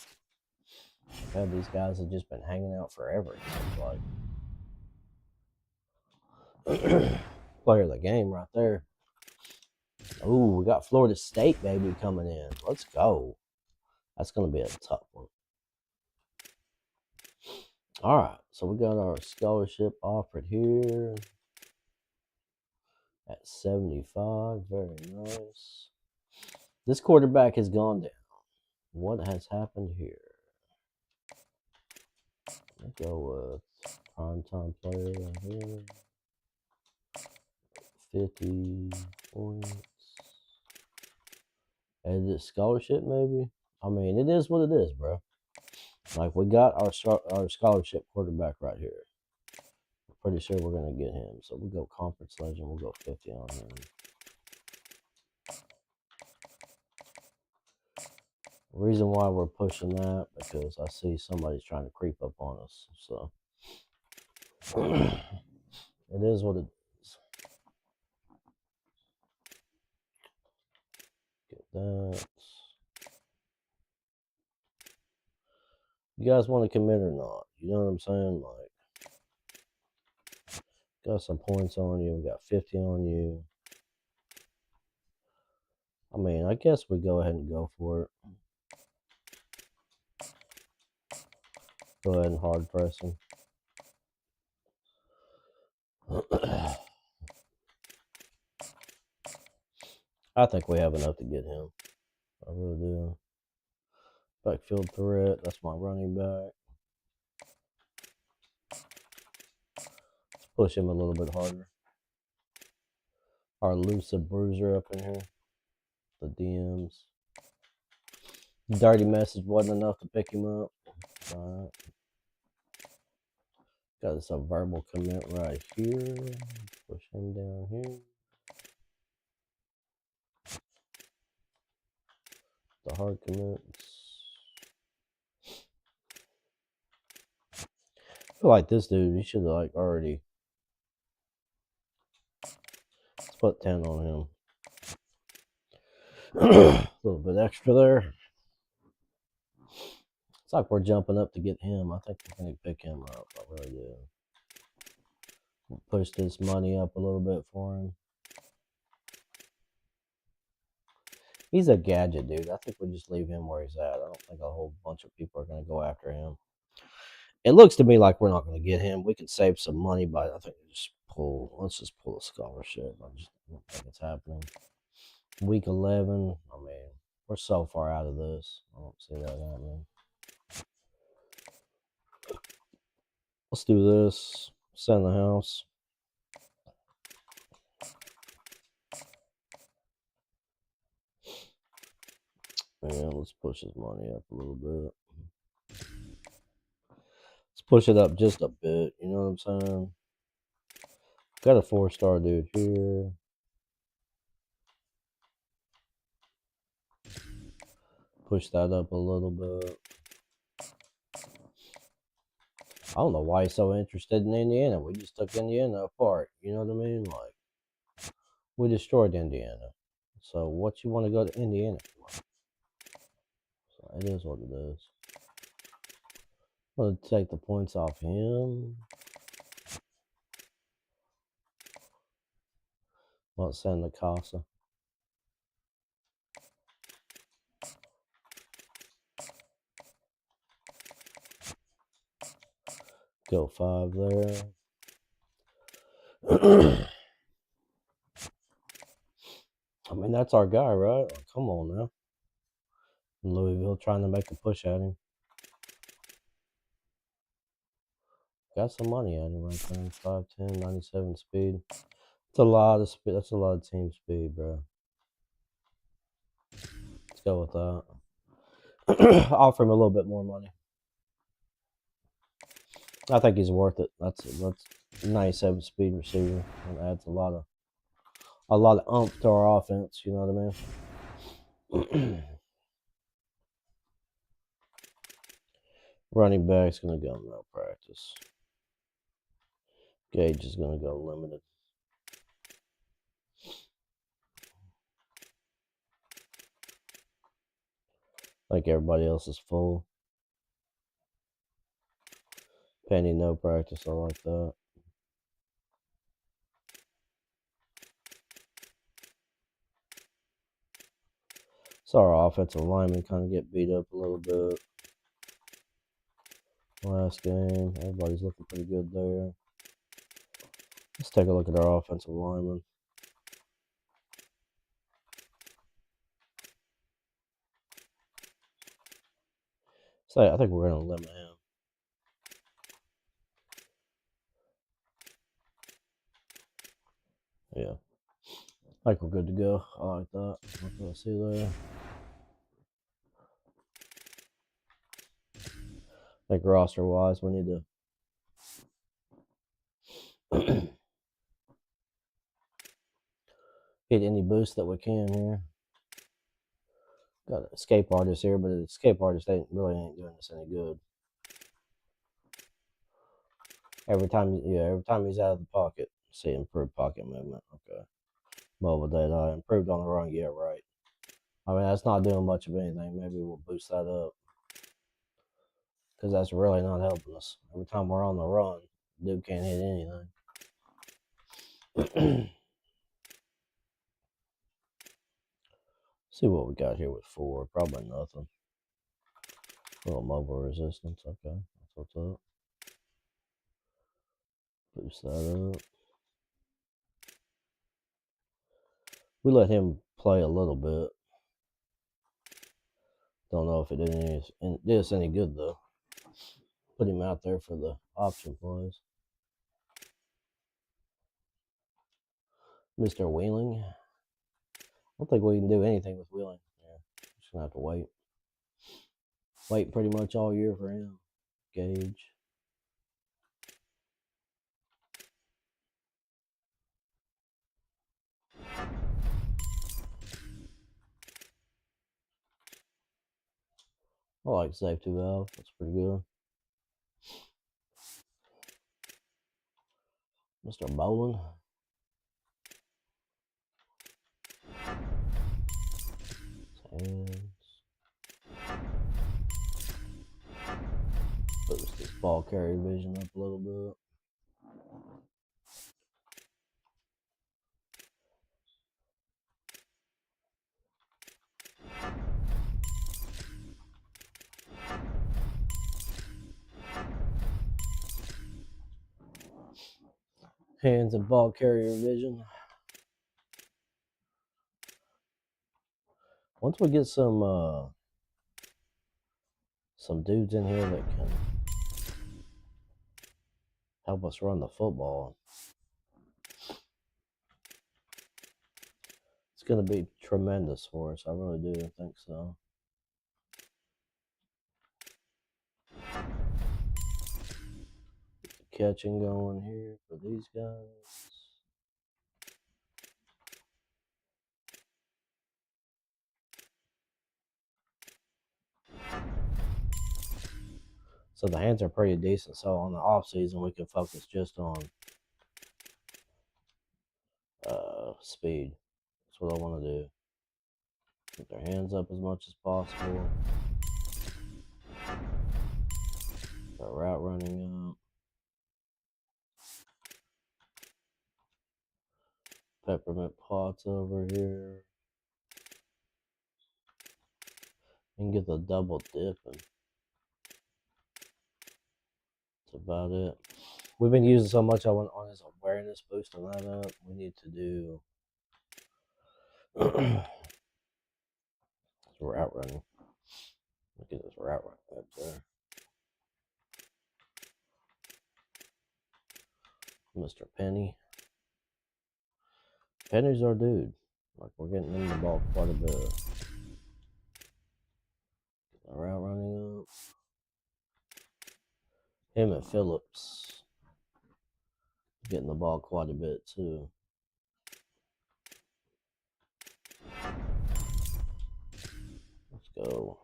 Yeah, these guys have just been hanging out forever, it seems like. Player of the game right there. Ooh, we got Florida State, baby, coming in. Let's go. That's going to be a tough one. All right, so we got our scholarship offered here. at 75. Very nice. This quarterback has gone down. What has happened here? Let's go with primetime player right here. 50 points. And this scholarship, maybe? I mean, it is what it is, bro. Like, we got our scholarship quarterback right here. I'm pretty sure we're going to get him. So we'll go conference legend. We'll go 50 on him. The reason why we're pushing that, because I see somebody's trying to creep up on us. So, it is what it is. Get that. You guys want to commit or not? You know what I'm saying? Like, got some points on you. We got 50 on you. I mean, I guess we go ahead and go for it. Go ahead and hard press him. I think we have enough to get him. I really do. Backfield threat. That's my running back. Let's push him a little bit harder. Our elusive bruiser up in here. The DMs. Dirty message wasn't enough to pick him up. Alright. Got us a verbal commit right here. Push him down here. The hard commits. I feel like this dude, he should have like already. Let's put 10 on him. A little bit extra there. It's like we're jumping up to get him. I think we're going to pick him up. I really do. We'll push this money up a little bit for him. He's a gadget, dude. I think we just leave him where he's at. I don't think a whole bunch of people are going to go after him. It looks to me like we're not going to get him. We can save some money, but I think we just pull. Let's just pull a scholarship. I just don't think it's happening. Week 11. I mean, we're so far out of this. I don't see that happening. Let's do this. Send the house. And let's push his money up a little bit. Let's push it up just a bit. You know what I'm saying? Got a 4-star dude here. Push that up a little bit. I don't know why he's so interested in Indiana. We just took Indiana apart. You know what I mean? Like, we destroyed Indiana. So what you want to go to Indiana for? So it is what it is. I'm going to take the points off him. Let's send the Casa. Go 5 there. I mean, that's our guy, right? Like, come on now. Louisville trying to make a push at him. Got some money at him right there. 5'10", 97 speed. That's a lot of speed. That's a lot of team speed, bro. Let's go with that. Offer him a little bit more money. I think he's worth it. That's 97 speed receiver. And adds a lot of oomph to our offense. You know what I mean? Running back's gonna go no practice. Gage is gonna go limited. Like everybody else is full. Penny no practice. I like that. So our offensive linemen kind of get beat up a little bit. Last game, everybody's looking pretty good there. Let's take a look at our offensive linemen. So I think we're going to limit him. Yeah. I think we're good to go. I like that. What do I see there? I think roster-wise, we need to hit any boost that we can here. Got an escape artist here, but the escape artist really ain't doing us any good. Every time he's out of the pocket, see improved pocket movement. Okay. Mobile data improved on the run. Yeah, right. I mean, that's not doing much of anything. Maybe we'll boost that up because that's really not helping us. Every time we're on the run, dude can't hit anything. See what we got here with 4. Probably nothing. A little mobile resistance. Okay, that's what's up. Boost that up. We let him play a little bit. Don't know if it did us any good though. Put him out there for the option plays. Mr. Wheeling. I don't think we can do anything with Wheeling. Yeah, just gonna have to wait. Wait pretty much all year for him. Gage. I like safety valve. That's pretty good. Mr. Bowling. Hands. Boost this ball carrier vision up a little bit. Hands and ball carrier vision. Once we get some dudes in here that can help us run the football, it's going to be tremendous for us. I really do think so. Get the catching going here for these guys. So the hands are pretty decent. So on the off season, we can focus just on speed. That's what I want to do. Get their hands up as much as possible. Their route running up. Peppermint Potts over here. And get the double dipping. That's about it. We've been using so much on his awareness, boosting that up. We need to do route running. Look at this route running up there. Mr. Penny. Penny's our dude. Like, we're getting him the ball quite a bit. Get the route running up. Him and Phillips getting the ball quite a bit too. Let's go.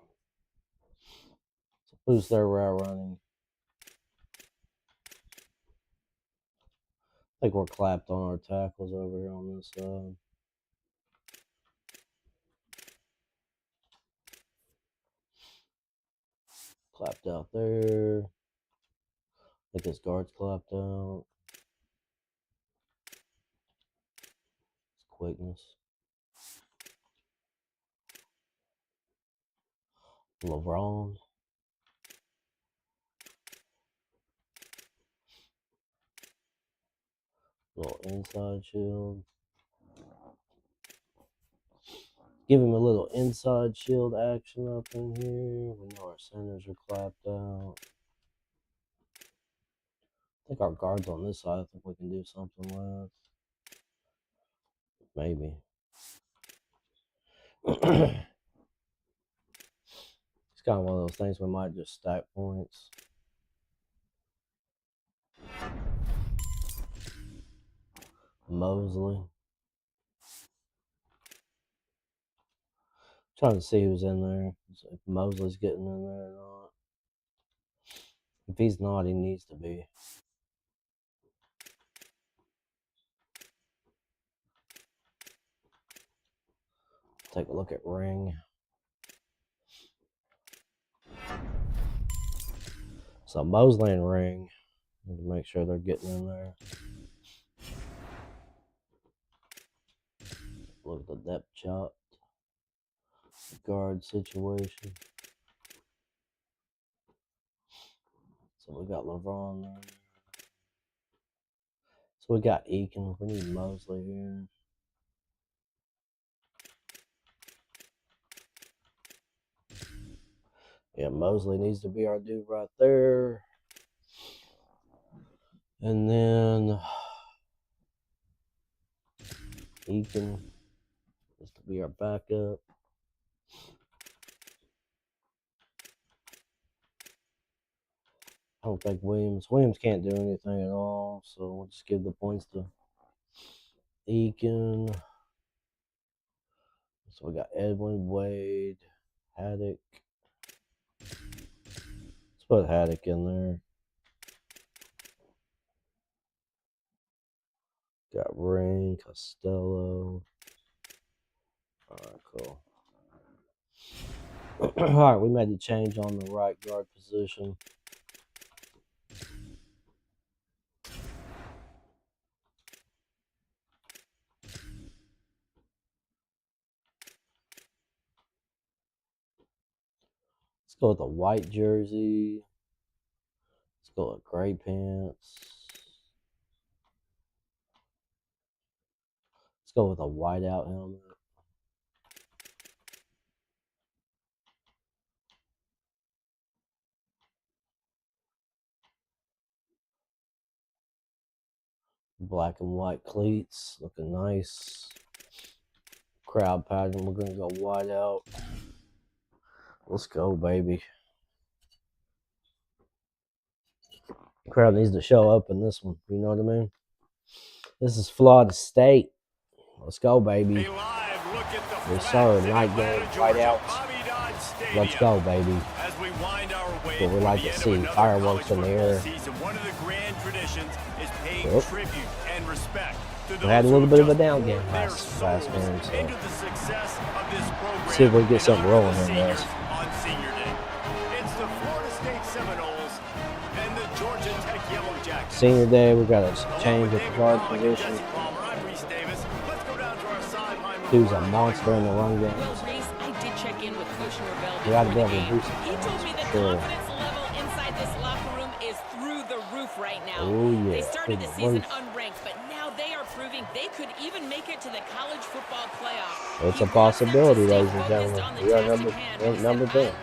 So boost their route running. I think we're clapped on our tackles over here on this side. Clapped out there. I think his guard's clapped out. His quickness. LeBron. Little inside shield. Give him a little inside shield action up in here. We know our centers are clapped out. I think our guards on this side, I think we can do something with. Maybe. It's kind of one of those things we might just stack points. Mosley. Trying to see who's in there. If Mosley's getting in there or not. If he's not, he needs to be. Take a look at Ring. So Mosley and Ring. Need to make sure they're getting in there. Look at the depth chart. Guard situation. So we got LeVron there. So we got Eakin. We need Mosley here. Yeah, Mosley needs to be our dude right there. And then Eakin is to be our backup. I don't think Williams can't do anything at all, so we'll just give the points to Eakin. So we got Edwin, Wade, Haddock. Let's put Haddock in there. Got Ring, Costello. Alright, cool. Alright, we made the change on the right guard position. Let's go with a white jersey. Let's go with gray pants. Let's go with a whiteout helmet. Black and white cleats, looking nice. Crowd pattern, we're gonna go whiteout. Let's go, baby. Crowd needs to show up in this one, you know what I mean? This is Florida State. Let's go, baby. Yes, sir. Night game, whiteouts. Let's go, baby. That's what we like to see. Fireworks in the air. One of the grand traditions is paying tribute and respect. We had a little bit of a down game last game, so see if we get something rolling here, guys. On Senior Day. It's the Florida State Seminoles and the Georgia Tech Yellow Jackets. Senior Day, we got to change at the guard position. Dude's a monster in the run game. Well, Reese, I did check in with Coach Norvell. We got to be able to do something. He told me the confidence level inside this locker room is through the roof right now. Oh, yeah. They started the season unranked, but now they are proving they could even make it to the college football playoff. It's a possibility, ladies and gentlemen. We are number 10.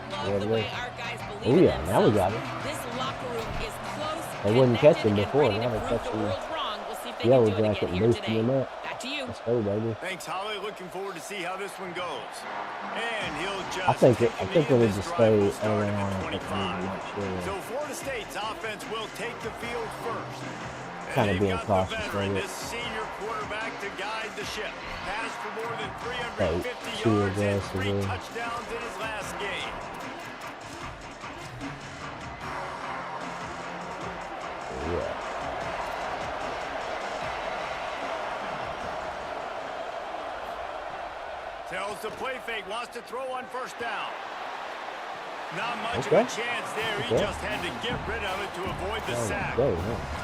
Oh, yeah, now we got it. This locker room is close. They wouldn't catch him before. Now they catch him. Yellow Jacket and boosting him up. Back to you. Let's go, baby. Thanks, Holly. Looking forward to see how this one goes. And he'll just I think we need to stay around. So Florida State's offense will take the field first. Kind of being cautious with with this senior quarterback to guide the ship. Passed for more than 350 too yards and 3 aggressive. touchdowns in his last game. Yeah. Tells the play fake, wants to throw on first down. Not much Okay. of a chance there. He Okay. just had to get rid of it to avoid the sack. Go, yeah.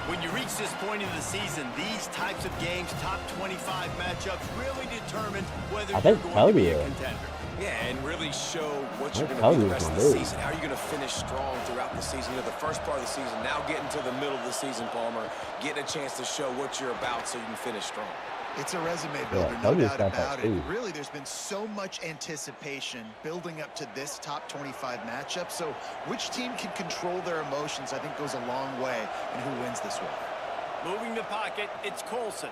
When you reach this point in the season, these types of games, top 25 matchups, really determine whether I you're think going to be a Cody, contender. Yeah, and really show what you're That's going to be the Cody's rest of my the dude. season. How are you going to finish strong throughout the season? You know, the first part of the season, now getting to the middle of the season, Palmer, getting a chance to show what you're about so you can finish strong. It's a resume builder, no doubt about it. Really, there's been so much anticipation building up to this top 25 matchup. So which team can control their emotions, I think, goes a long way in who wins this one. Moving the pocket, it's Colson.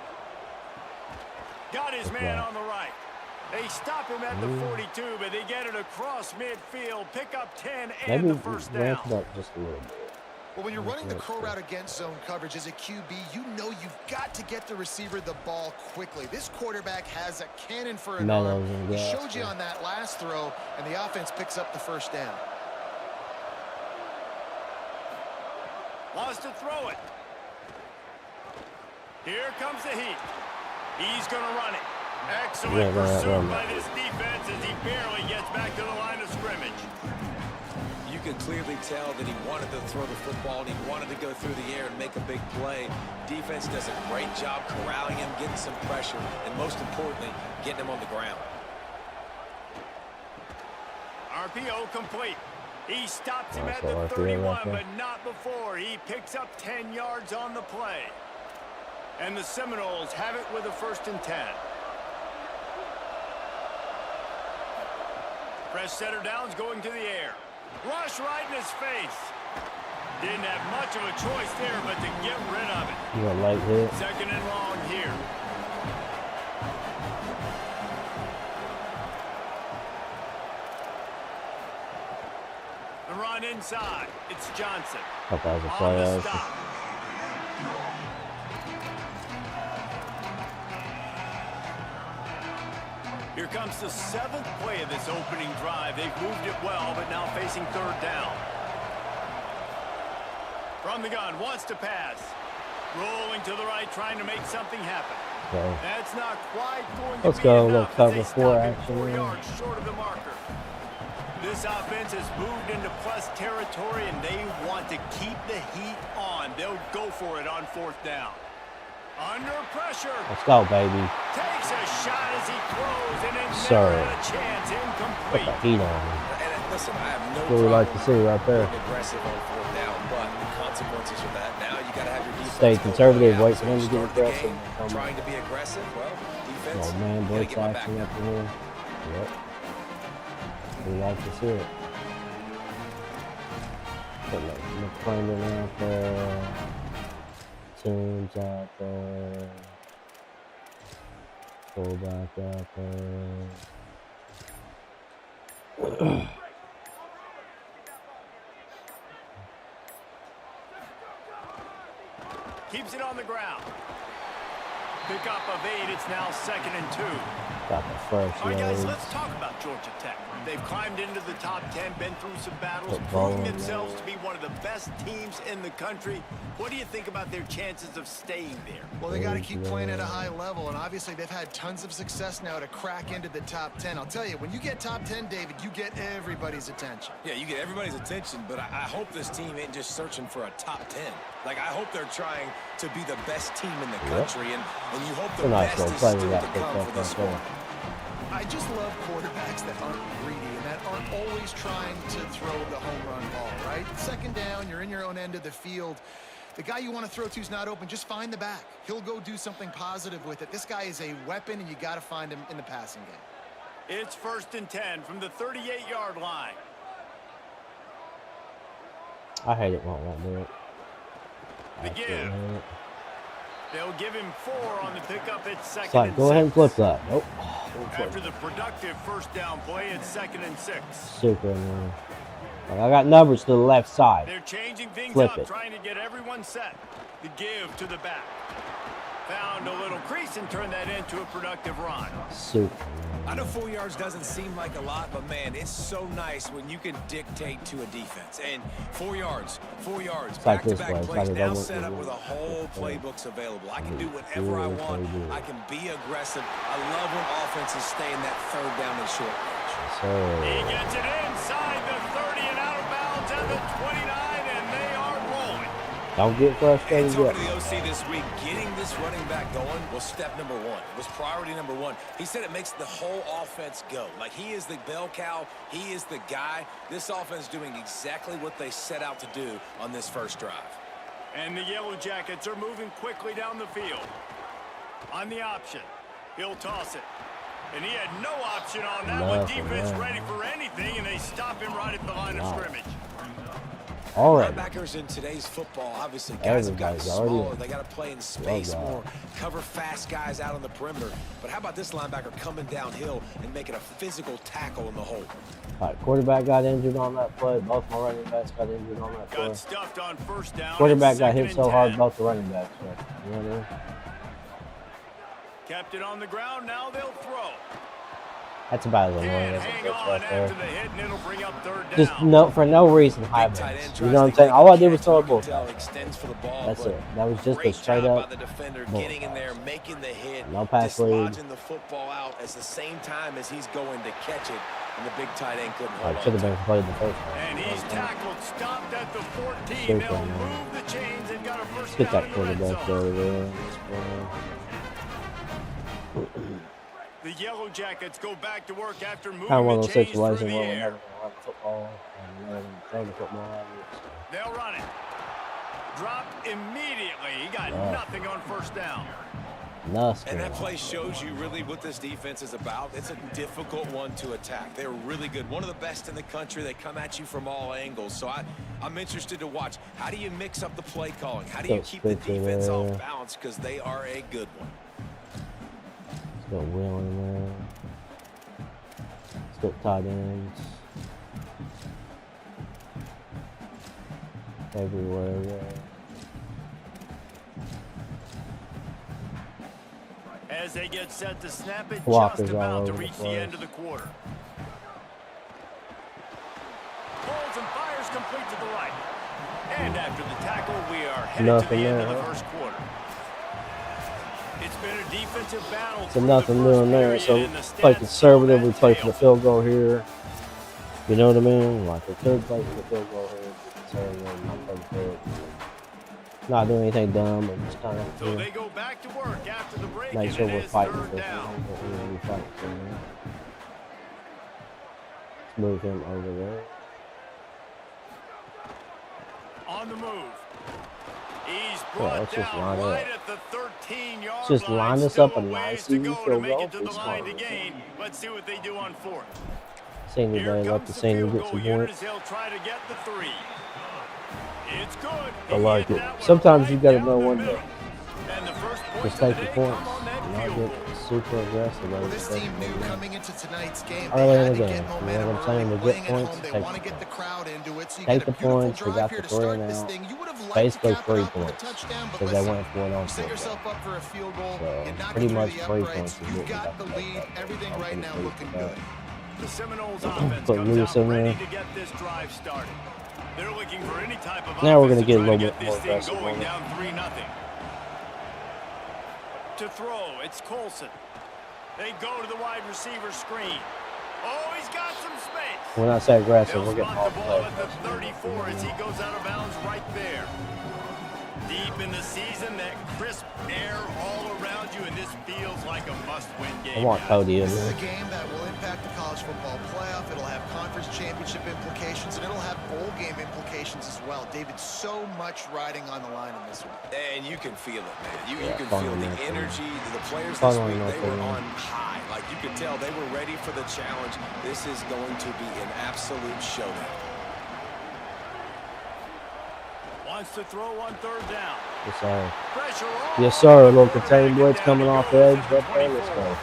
Got his man on the right. They stop him at the 42, but they get it across midfield. Pick up 10 and the first down. Just a little bit. Well, when you're running the curl route against zone coverage as a QB, you know you've got to get the receiver the ball quickly. This quarterback has a cannon for an arm. He showed you on that last throw, and the offense picks up the first down. Wants to throw it. Here comes the heat. He's going to run it. Excellent pursuit by this defense as he barely gets back to the line of scrimmage. You could clearly tell that he wanted to throw the football and he wanted to go through the air and make a big play. Defense does a great job corralling him, getting some pressure, and most importantly, getting him on the ground. RPO complete. He stops him at the 31, but not before. He picks up 10 yards on the play. And the Seminoles have it with a 1st and 10. Fresh setter downs going to the air. Rush right in his face. Didn't have much of a choice there, but to get rid of it. You got light hit. 2nd and long here. The run inside. It's Johnson. Thought that was a play on the stop. Here comes the 7th play of this opening drive. They've moved it well, but now facing 3rd down. From the gun, wants to pass. Rolling to the right, trying to make something happen. Okay. That's not quite going to Let's be go. enough. We'll cover They 4 stop him action. 4 yards short of the marker. This offense has moved into plus territory, and they want to keep the heat on. They'll go for it on 4th down. Under pressure. Let's go, baby. Takes a shot as he throws, and it Sir. never had a chance. Put Incomplete. the heat on him. And listen, I have no That's what we like to see right there. being aggressive on 4th down, but the consequences of that, now you got to have your defense Stay go conservative, out. wait for So him to you get start the aggressive. game Trying to be aggressive, well, defense, Oh man, gotta blitz get my back action now. up in here. Yep. We like to see it. Put like McClendon out there. Tunes out there. Fullback out there. Keeps it on the ground. Pick up of 8. It's now 2nd and 2. Got the fresh All right, guys, loads. let's talk about Georgia Tech. They've climbed into the top 10, been through some battles, Football, proving themselves to be one of the best teams in the country. What do you think about their chances of staying there? Well, they got to keep playing at a high level, and obviously they've had tons of success now to crack into the top 10. I'll tell you, when you get top 10, David, you get everybody's attention. Yeah, you get everybody's attention, but I hope this team ain't just searching for a top 10. Like, I hope they're trying to be the best team in the country, and you hope the Nice best little is play still we to got come picked for up this right one. there. I just love quarterbacks that aren't greedy and that aren't always trying to throw the home run ball, right? 2nd down, you're in your own end of the field. The guy you want to throw to is not open. Just find the back. He'll go do something positive with it. This guy is a weapon, and you got to find him in the passing game. It's 1st and 10 from the 38-yard line. I hate it when it won't do it. The Absolutely give. hate it. They'll give him 4 on the pickup. It's 2nd It's like, and go ahead and 6. flip that. Nope. After the productive 1st down play, it's 2nd and 6. Super annoying. Like, I got numbers to the left side. They're changing things Flip up, it. trying to get everyone set. The give to the back. Found a little crease and turned that into a productive run. Super. I know 4 yards doesn't seem like a lot, but man, it's so nice when you can dictate to a defense. And 4 yards, like this back-to-back play. It's plays, like now double- set up with a whole playbooks available. I can do whatever I want. I can be aggressive. I love when offenses stay in that 3rd down and short range. So, He gets it inside the 30 and out of bounds at the 29, and they are rolling. don't get And frustrated talking yet. to the OC this week, getting this running back going was step number 1. It was priority number 1. He said it makes the whole offense go. Like, he is the bell cow. He is the guy. This offense doing exactly what they set out to do on this first drive. And the Yellow Jackets are moving quickly down the field. On the option, he'll toss it. And he had no option on that Nothing, one. Defense man. ready for anything, and they stop him right at the line of scrimmage. All right. Linebackers in today's football, obviously, guys have gotten Everybody's already smaller. They got to play in space more, cover fast guys out on the perimeter. But how about this linebacker coming downhill and making a physical tackle in the hole? All right, quarterback got injured on that play. Both my running backs got injured on that play. Got stuffed on first down. Quarterback got hit and so 10. hard, both the running backs. So, you know what I mean? Kept it on the ground. Now they'll throw. That's about as annoying Can't as it hang gets on right after the there. hit, and it'll bring up third down. Just no, for no reason, high Big tight base. end You tries know what I'm to saying? get All I did catch. was throw a You can bull. tell extends for the ball, That's but it. That was just a great straight job up by the defender bull getting in pass. there, making the hit, No pass lead. dislodging the football out at the same time as he's going to catch it, and the big tight end couldn't I hold should on. have been played the first one. And he's tackled, stopped at the 14. Super, They'll man. move the chains and got a first Get down that in the red quarterback zone. over there. The Yellow Jackets go back to work after moving Kind of one of the those chains through situations the where we're air. never going to run football and never going to throw the football out of it. They'll run it. Dropped immediately. He got nothing on first down. Nuts. And that play shows you really what this defense is about. It's a difficult one to attack. They're really good. One of the best in the country. They come at you from all angles. So I'm interested to watch. How do you mix up the play calling? How do you keep the defense off balance? Because they are a good one. Let's go Will in there. Let's go tight ends. Everywhere there. As they get set to snap it, Blockers just all about to over the reach the place. end of the quarter. Pulls and fires complete to the right. And after the tackle, we are headed Nothing to the end there, of the huh? first quarter. It's been a defensive battle. So through nothing the first doing there. period, So and the play stats conservative. show We that play for the tail. field goal here. You know what I mean? Like we could play for the field goal here. Be conservative, not play the field. Not doing anything dumb, but just kind of So they go back to work after the break, make and sure it we're is fighting third for it. down. We fight for it. Let's move him over there. On the move. He's Yeah, brought let's just down line it right up. at the 13-yard Just line. line us Still up a ways nice, to easy go to field make goal. it to Be the line to smart. gain. Let's see what they do on fourth. Senior Here day, let comes the the senior field get goal some unit points. as he'll try to get the 3. It's good. I He like hit it. that one Sometimes you right gotta down know the when to middle. And the first points just of the take the day points. come on that Not field get goal. super aggressive. Well, this team knew coming into tonight's game they Early in had the to game, get you know momentum what I'm saying? early. To get Playing at points, home, they take want to the get the crowd into it. So you Take get the a beautiful points. We drive got here the to 3 start and this out. thing. You would have liked Basically to cap 3 it off with a points touchdown, but because they listen, went for it on you set football. yourself up for a field goal. So You knock pretty it through much the 3 uprights. points is You what we got got the to take lead. that. Everything I'm right pretty now pleased looking with that. good. The Seminoles offense Put comes Lewis out in ready there. to get this drive started. They're looking for any type of Now we're offense gonna get a to try little to bit more this thing aggressive going on it. down 3-0. To throw, it's Colson. They go to the wide receiver screen. Oh, he's got some space. When I say aggressive, They'll we're getting spot off the the ball play. at the 34 as he goes out of bounds right there. Deep in the season, that crisp air all around you, and this feels like a must-win game. I want guys. Cody in This is there. a game that will impact the college football playoff. It'll have conference championship implications, and it'll have bowl game implications as well. David, so much riding on the line in this one. And you can feel it, man. You Yeah, can fun feel on the that team. energy. The players Fun this on week, that they were team. on high. Like you could tell they were ready for the challenge. This is going to be an absolute showdown. Wants to throw on third down. Yes, sir. Pressure Yes, sir. A little contained blitz coming off the edge. Right there. Let's go.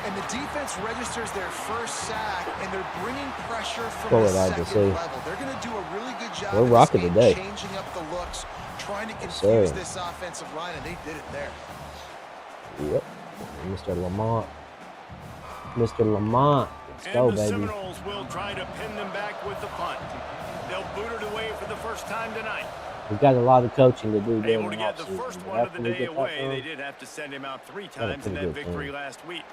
And the defense registers their first sack, and they're bringing pressure from What the would I just second say? level. They're going to do a really good job We're in this rocking game, today. changing up the looks, trying to Yes, confuse sir. this offensive line, and they did it there. Yep. Mr. Lamont. Mr. Lamont. Let's And go, the baby. Seminoles will try to pin them back with the punt. They'll boot it away for the first time tonight. We've got a lot of coaching to do during Able the to get the offseason. first But one of after the we day get that away. They done, did have to send him out 3 a times in pretty that good victory team. last week.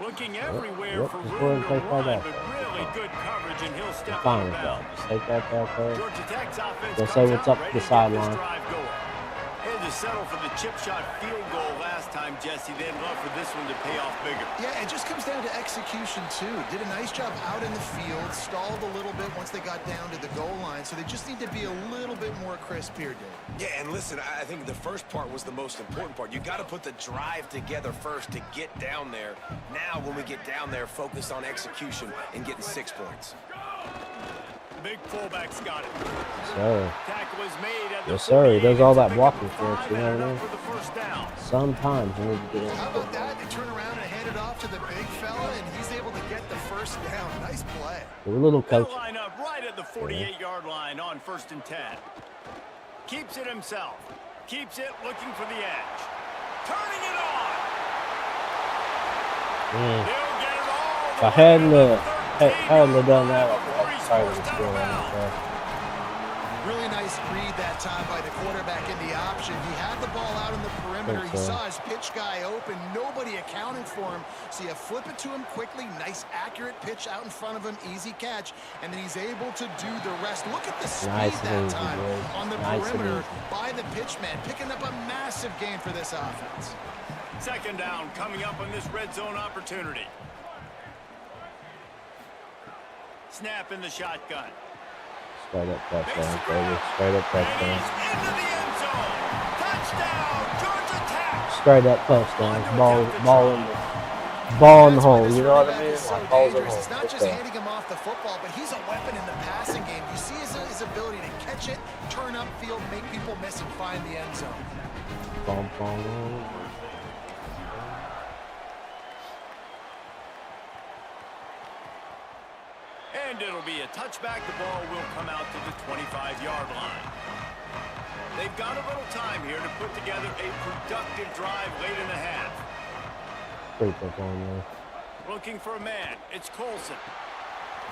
Looking everywhere yep, for just go ahead room and to take that run, out but there. really good coverage, and he'll step fine out of with that. bounds. Just take that back there. Georgia Tech's offense They'll comes say what's out up ready the to get this sideline. drive going. And the to settle for the chip shot field goal last time, Jesse. They'd love for this one to pay off bigger. Yeah, it just comes down to execution, too. Did a nice job out in the field, stalled a little bit once they got down to the goal line, so they just need to be a little bit more crisp here, Dave. Yeah, and listen, I think the first part was the most important part. You got to put the drive together first to get down there. Now, when we get down there, focus on execution and getting 6 points. The big fullback's got it. Sir. Tackle is made at the Yes, sir. He does all that 48. blocking for us, you know what I mean? For the first down. Sometimes we need to get in. How about that? They turn around and hand it off to the big fella, and he's able to get the first down. Nice play. Do a little They'll coaching. line up right at the 48-yard line on 1st and 10. Keeps it himself. Keeps it looking for the edge. Turning it on. Mm. They'll get it all If the I way hadn't, to the hadn't 13 done that, before I'd he's probably forced still out of on bounds. it. Really nice read that time by the quarterback in the option. He had the ball out in the perimeter. He saw his pitch guy open. Nobody accounting for him. So you flip it to him quickly. Nice, accurate pitch out in front of him. Easy catch. And then he's able to do the rest. Look at the speed Nice and that easy, time boys. on the Nice and perimeter easy. by the pitchman. Picking up a massive gain for this offense. 2nd down coming up on this red zone opportunity. Snap in the shotgun. Straight up touchdown, Makes the baby. grab. Straight up And touchdown. he's into the end zone. Touchdown, Georgia Tech. Straight up touchdown. Ball in the hole. You know what I mean? Like balls in the hole. It's not just handing him off the football, but he's a weapon in the passing game. You see his ability to catch it, turn upfield, make people miss, and find the end zone. Bom, bom, bom. And it'll be a touchback. The ball will come out to the 25-yard line. They've got a little time here to put together a productive drive late in the half. Pretty tough on there. Looking for a man. It's Colson.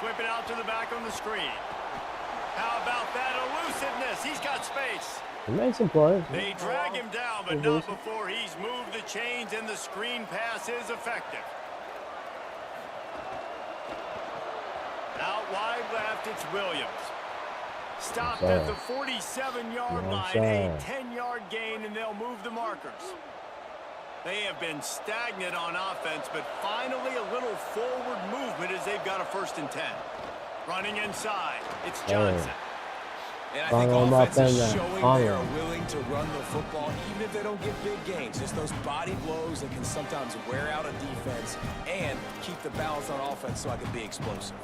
Flip it out to the back on the screen. How about that elusiveness? He's got space. He made some plays. They drag him down, but not before he's moved the chains, and the screen pass is effective. Out wide left, it's Williams. Stopped at the 47-yard line, a 10-yard gain, and they'll move the markers. They have been stagnant on offense, but finally a little forward movement as they've got a 1st and 10. Running inside, it's Johnson. And I think offense is showing they are on. willing to run the football, even if they don't get big gains. Just those body blows that can sometimes wear out a defense and keep the balance on offense so I can be explosive.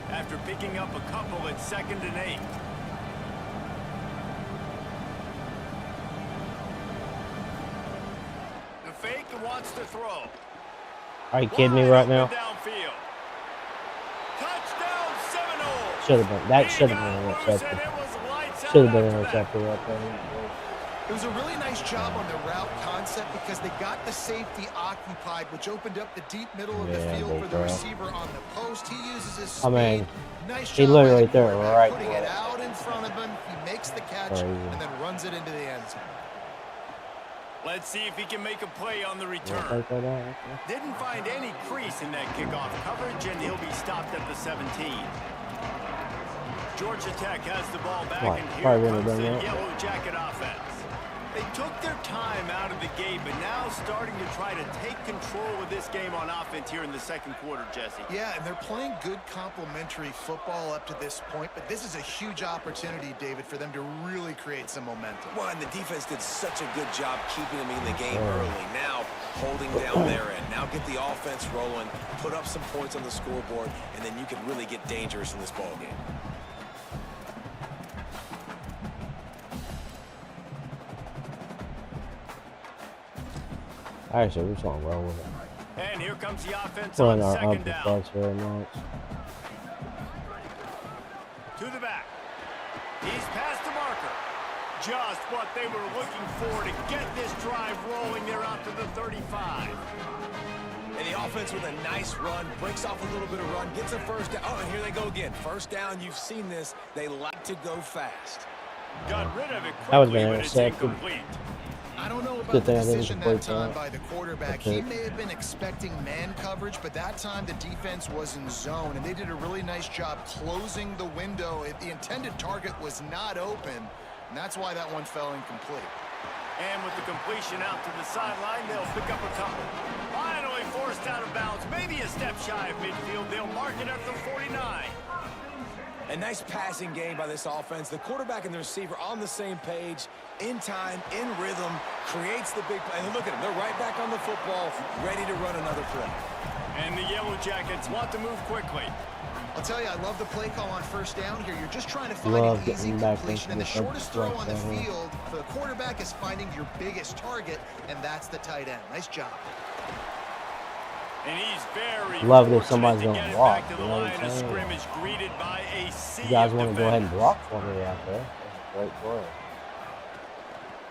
After picking up a couple at 2nd and 8. The fake wants to throw. Are you kidding me right now? Downfield. Touchdown Seminoles. Should have been. That should have been an interception. Should have been an interception right there. It was a really nice job on the route concept because they got the safety occupied, which opened up the deep middle of the field for the receiver on the post. He uses his speed. I mean, nice he job literally by the threw it quarterback, right putting for it it. out in front of him. He makes the catch Crazy. and then runs it into the end zone. Let's see if he can make a play on the return. Take that out. Didn't find any crease in that kickoff coverage, and he'll be stopped at the 17. Georgia Tech has the ball back, Right, and probably here wouldn't comes have the done that. Yellow Jacket offense. They took their time out of the gate, but now starting to try to take control of this game on offense here in the 2nd quarter, Jesse. Yeah, and they're playing good complementary football up to this point, but this is a huge opportunity, David, for them to really create some momentum. Well, and the defense did such a good job keeping them in the game early. Now, holding down their end. Now get the offense rolling, put up some points on the scoreboard, and then you can really get dangerous in this ball game. Actually, we're just gonna roll with it. And here comes the offense Pulling on our 2nd upper down. flex very much. To the back. He's past the marker. Just what they were looking for to get this drive rolling. They're out to the 35. And the offense with a nice run, breaks off a little bit of run, gets a 1st down. Oh, and here they go again. 1st down, you've seen this. They like to go fast. Got rid of it That was quickly, an but it's interception. incomplete. I don't know about Good the thing I didn't decision complete that time that. by the quarterback. Okay. He may have been expecting man coverage, but that time the defense was in zone, and they did a really nice job closing the window. The intended target was not open, and that's why that one fell incomplete. And with the completion out to the sideline, they'll pick up a couple. Finally forced out of bounds, maybe a step shy of midfield. They'll mark it at the 49. A nice passing game by this offense. The quarterback and the receiver on the same page, in time, in rhythm, creates the big play. And look at them. They're right back on the football, ready to run another play. And the Yellow Jackets want to move quickly. I'll tell you, I love the play call on first down here. You're just trying to find Love an easy getting back completion, into and the the shortest throw on the touchdown. field for the quarterback is finding your biggest target, and that's the tight end. Nice job. And he's very Love it if fortunate somebody's to gonna get it block, back to you the know what line I'm of saying? scrimmage, greeted by a sea You guys of want to go ahead and defenders. block for me out there? Great play.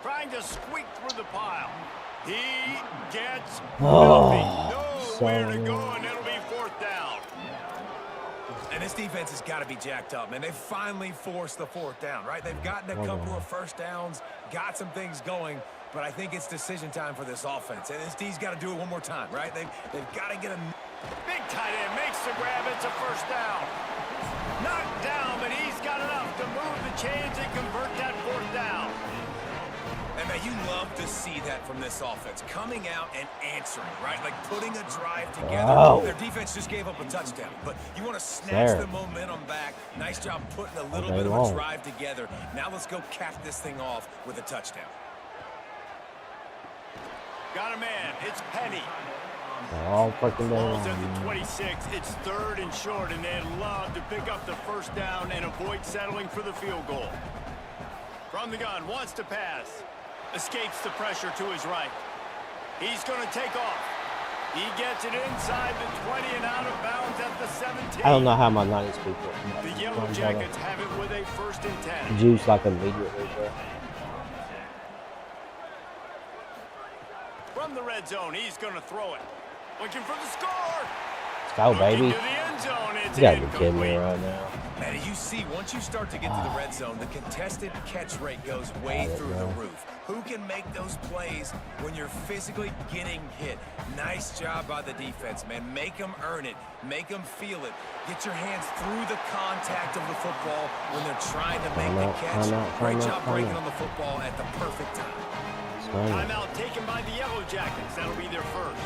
Trying to squeak through the pile. He gets Oh, nothing. Nowhere to so- go, and it'll be fourth down. And this defense has got to be jacked up, man. They finally forced the fourth down, right? They've gotten a couple of first downs, got some things going, but I think it's decision time for this offense. And this D's got to do it one more time, right? They've got to get a... Big tight end makes the grab. It's a first down. Knocked down, but he's got enough to move the chains and convert that fourth down. And man, you love to see that from this offense, coming out and answering, right? Like putting a drive together. Wow. Their defense just gave up a touchdown, but you want to snatch There. the momentum back. Nice job putting a little Okay, bit of long. a drive together. Now let's go cap this thing off with a touchdown. Got a man. It's Penny. All freaking Ball's at down. the 26. It's third and short, and they'd love to pick up the first down and avoid settling for the field goal. From the gun, wants to pass. Escapes the pressure to his right. He's going to take off. He gets it inside the 20 and out of bounds at the 17. I don't know how my 90s people The Yellow Jackets have it with a first and 10. juice like immediately, bro. From the red zone, he's going to throw it. Looking for the score. Let's go, baby. Looking to the end zone. It's You gotta be kidding me incomplete. right now. Man, you see, once you start to get to the red zone, the contested catch rate goes way Got it, through the bro. roof. Who can make those plays when you're physically getting hit? Nice job by the defense, man. Make them earn it. Make them feel it. Get your hands through the contact of the football when they're trying to make the catch. Great job breaking on the football at the perfect time. Timeout taken by the Yellow Jackets. That'll be their first.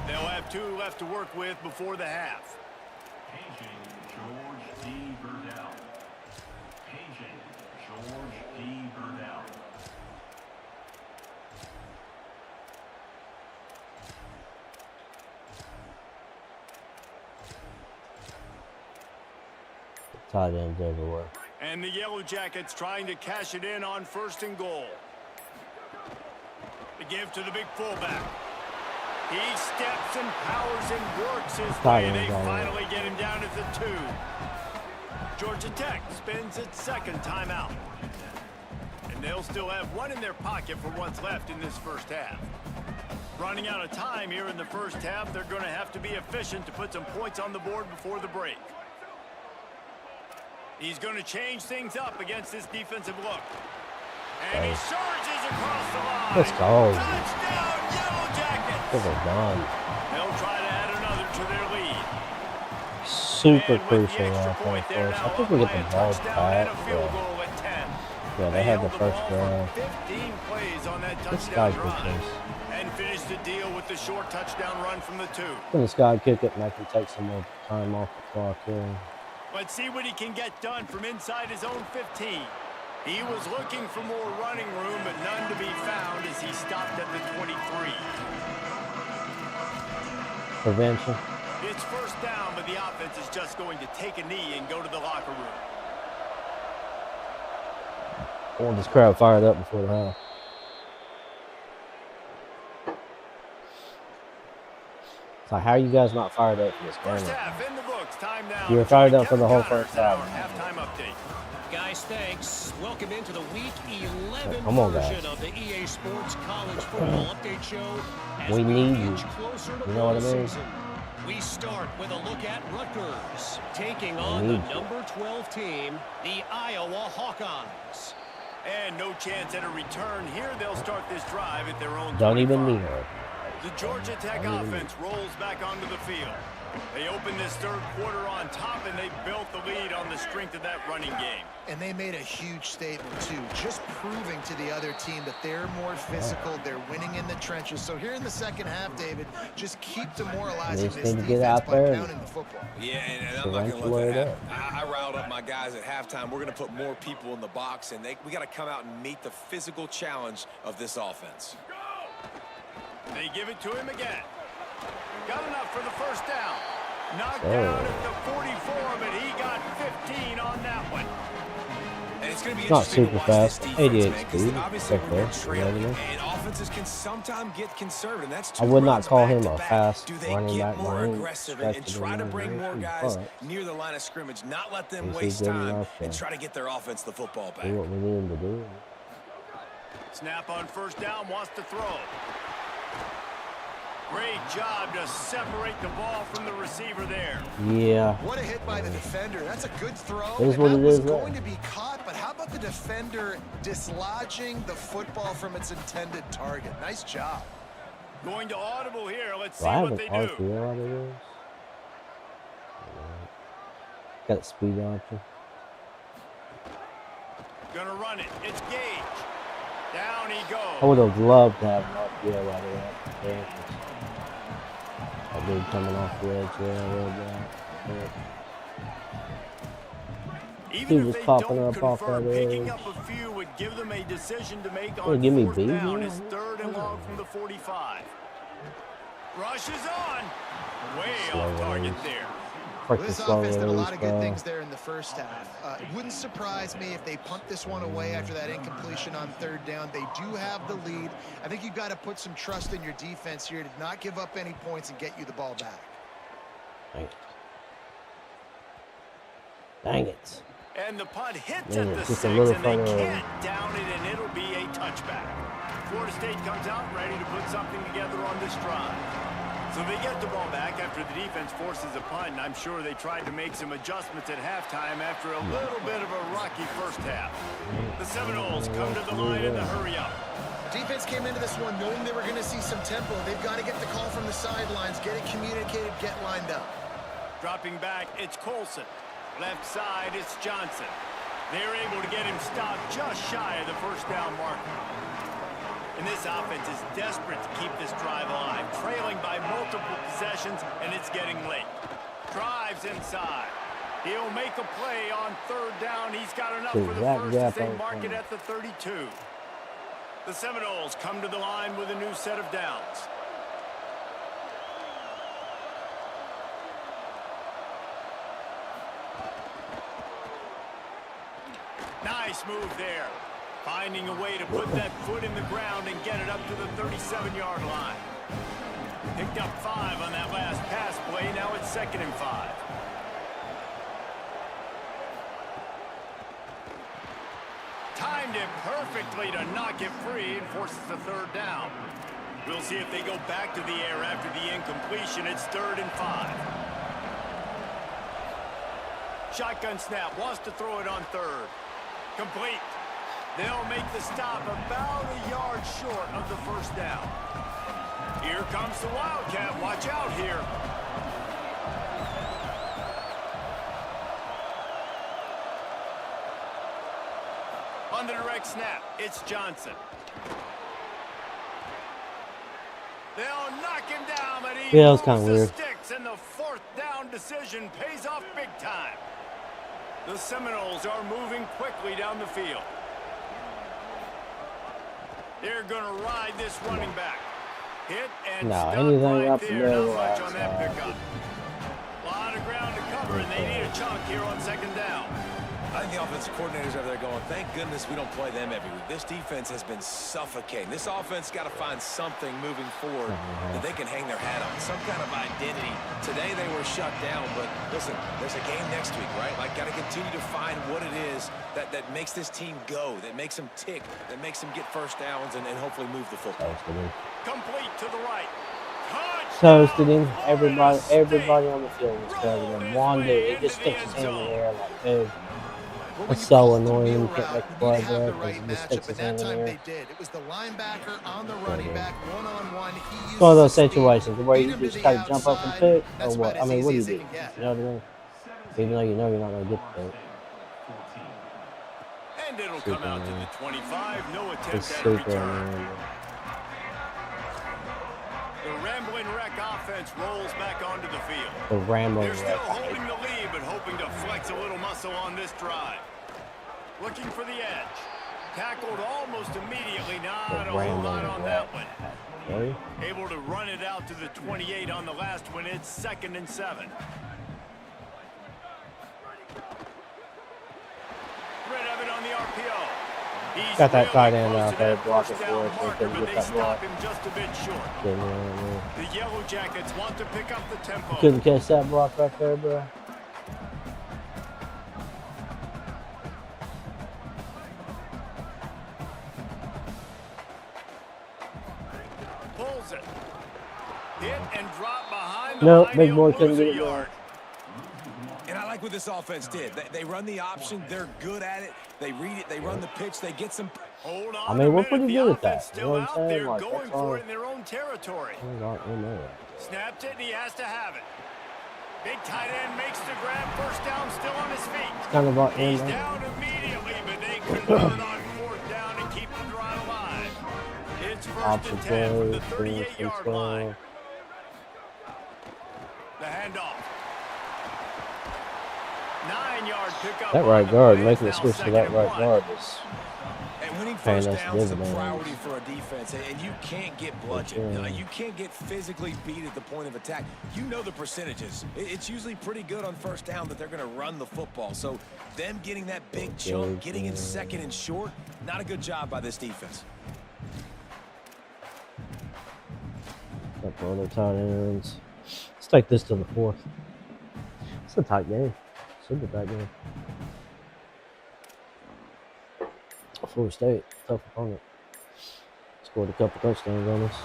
They'll have 2 left to work with before the half. Paging George D. Burdell. Paging George D. Burdell. Tight ends everywhere. And the Yellow Jackets trying to cash it in on first and goal. The give to the big fullback. He steps and powers and works his way. They finally get him down at the 2. Georgia Tech spends its second timeout. And they'll still have one in their pocket for what's left in this first half. Running out of time here in the first half, they're going to have to be efficient to put some points on the board before the break. He's going to change things up against this defensive look. And he surges across the line. Let's go. Touchdown, Yellow Jackets. This is done. They'll try to add another to their lead. Super And with the crucial extra right point, there they're for us. now I think up we get by the a ball touchdown back. and a field Yeah, goal at 10. yeah they had the held first ball for drive. 15 plays on that This touchdown guy kicked drive. this. And finished the deal with the short touchdown run from the 2. Can this guy kick it and I can take some more time off the clock here? Let's see what he can get done from inside his own 15. He was looking for more running room, but none to be found as he stopped at the 23. Prevention. It's first down, but the offense is just going to take a knee and go to the locker room. I want this crowd fired up before the half. It's like, how are you guys not fired up for this First game? half in the books. Time now. You were fired up for the whole first half. Halftime update. Guys, thanks. Welcome into the Week 11 Come on, guys. version of the EA Sports College Football Update Show. As We need you. inch closer to You know what I bowl mean? season. We start with a look at Rutgers, taking on We the need you. number 12 team, the Iowa Hawkeyes. And no chance at a return here. They'll start this drive at their own 25. Don't even need her. The Georgia Tech offense rolls back onto the field. They opened this third quarter on top, and they built the lead on the strength of that running game. And they made a huge statement, too, just proving to the other team that they're more physical, they're winning in the trenches. So here in the second half, David, just keep demoralizing this defense get out by there pounding the football. Yeah, and I'm not going to let that happen. I riled up my guys at halftime. We're going to put more people in the box, and we got to come out and meet the physical challenge of this offense. They give it to him again. Got enough for the first down. Knocked down at the 44, but he got 15 on that one. And it's going to be not interesting super to watch fast. this defense, 88 man, 'cause speed. obviously It's when you're okay. trailing, Yeah. and offenses can sometimes get conservative. That's I two would not runs call him a back-to-back. fast Do they running get back more by any aggressive stretch and of the try to bring more guys imagination, near the line of scrimmage, not let them Is he waste good time enough to and try to get their offense the football back? do what we need him to do? Snap on first down, wants to throw. Great job to separate the ball from the receiver there. Yeah. What a hit by the defender. That's a good throw. It is what and it that was is, going right? to be caught, but how about the defender dislodging the football from its intended target? Nice job. Going to audible here. Let's see Do I have what an they do. RPO out of this? Got a speed option. Gonna run it. It's Gage. Down he goes. I would have loved to have an RPO out of that. Panthers. That dude coming off the edge there. I love that. Even was if they popping don't up off convert, that picking edge. up a few would give them a decision to make Well, on give me fourth B, down. yeah. It's third and long from the 45. Rushes on. Way Slow off target release. there. Well, Freaking this slow offense did a lot of good release, things there in the first half. It wouldn't surprise me if they punt this one away after that incompletion on third down. They do have the lead. I think you've got to put some trust in your defense here to not give up any points and get you the ball back. Dang it. Dang it. And the punt hits Man, at the just a 6, little and they further can't down it, and it'll be a touchback. Florida State comes out ready to put something together on this drive. So they get the ball back after the defense forces a punt, and I'm sure they tried to make some adjustments at halftime after a little bit of a rocky first half. The Seminoles come to the line in the hurry-up. Defense came into this one knowing they were going to see some tempo. They've got to get the call from the sidelines, get it communicated, get lined up. Dropping back, it's Colson. Left side, it's Johnson. They're able to get him stopped just shy of the first down marker. And this offense is desperate to keep this drive alive, trailing by multiple possessions, and it's getting late. Drives inside. He'll make a play on third down. He's got enough for the first as they mark it at the 32. The Seminoles come to the line with a new set of downs. Nice move there. Finding a way to put that foot in the ground and get it up to the 37-yard line. Picked up 5 on that last pass play. Now it's 2nd and 5. Timed it perfectly to knock it free and forces the third down. We'll see if they go back to the air after the incompletion. It's 3rd and 5. Shotgun snap. Wants to throw it on third. Complete. They'll make the stop about a yard short of the first down. Here comes the Wildcat. Watch out here. On the direct snap, it's Johnson. They'll knock him down, but he Yeah, that was kinda moves the weird. sticks, and the 4th down decision pays off big time. The Seminoles are moving quickly down the field. They're going to ride this running back. Hit and No, stop anything right up there. there, Not much on that outside. pickup. A lot of ground to cover, and they need a chunk here on 2nd down. I think the offensive coordinators over there going, thank goodness we don't play them every week. This defense has been suffocating. This offense got to find something moving forward that they can hang their hat on, some kind of identity. Today they were shut down, but listen, there's a game next week, right? Like, got to continue to find what it is that makes this team go, that makes them tick, that makes them get first downs and hopefully move the football. Complete to the right. Toasted him. Everybody on the field was covered him. One dude, he just sticks his hand in the air like, dude. But when That's you so call the annoying wheel when you can't route, make you the need to play have the back right because the sticks matchup, and is that in time there. they did. It was the linebacker on the running Yeah. back, one-on-one. He uses It's one of those his speed, situations where beat you him to just the try to jump up and outside. pick, or That's what? about I as mean, what do easy you as they do? can get. You know what I mean? Even though you know you're not going to get the pick. And it'll Super come out to man. the 25. No It's attempt at a super return. annoying. The Rambling Wreck offense rolls back onto the field. The rambling They're still wreck. holding the lead, but hoping to flex a little muscle on this drive. Looking for the edge. Tackled almost immediately. Not The a whole lot rambling on wreck. that one. Okay. Able to run it out to the 28 on the last one. It's 2nd and 7. Rid of it on the RPO. He's Got that really tight end close out to there that blocking first for down us, so he marker, couldn't but get they that stop block. him just a bit short. Getting around there. The Yellow Jackets want to pick up the tempo. Couldn't catch that block right there, bro. Pulls it. Hit and drop behind the Nope, line. big He'll boy lose couldn't a get it yard. And I like what this offense did. They run the option. They're good at it. They read it. They run the pitch. They get some. Hold on I mean, a we're minute. pretty The good at offense that. You still know what I'm out saying? there Like, going that's for all. it in their own territory. We know that. Snapped it, and he has to have it. Big tight end makes the grab. First down, still on his feet. It's kind of about He's in there. down immediately, but they convert on 4th down and keep the drive alive. It's 1st Option and 10 from the play, 38-yard line. The handoff. 9-yard pickup. That on right the guard, play. making It's a now switch to 2nd that and right 1. guard is And winning paying first us downs is a dividends. priority for a defense, and you can't get bludgeoned. sure. You can't get physically beat at the point of attack. You know the percentages. It's usually pretty good on first down that they're going to run the football. So them getting that big chunk, getting in 2nd and short, not a good job by this defense. Couple other tight ends. Let's take this to the 4th. It's a tight game. Super tight game. Florida State, tough opponent. Scored a couple touchdowns on us.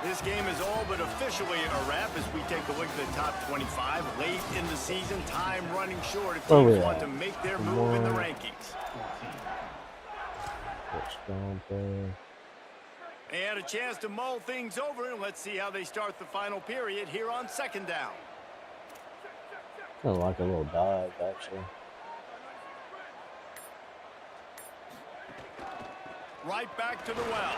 This game is all but officially a wrap as we take a look at the top 25. Late in the season, time running short if Where we teams want at? to make their move in the One. rankings. Touchdown play. They had a chance to mull things over, and let's see how they start the final period here on 2nd down. Kind of like a little dive, actually. Right back to the well.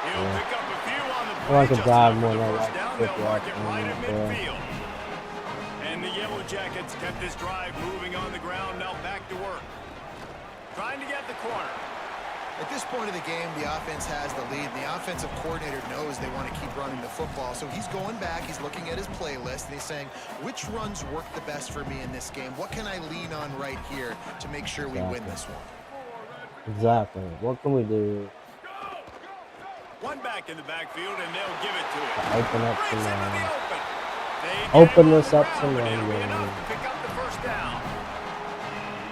He'll pick up a few on the I play. like a just dive enough more for the than I first like down. a They'll quick mark route it in right at there. midfield. And the Yellow Jackets kept this drive moving on the ground. Now back to work. Trying to get the corner. At this point of the game, the offense has the lead. And the offensive coordinator knows they want to keep running the football. So he's going back, he's looking at his playlist, and he's saying, which runs work the best for me in this game? What can I lean on right here to make sure we win this one? Exactly. What can we do? One back in the backfield, and they'll give it to him. Open up Brings some into the lane. open. They Open get him on this the up ground, some but lane, it'll be yeah. enough to pick up the first down.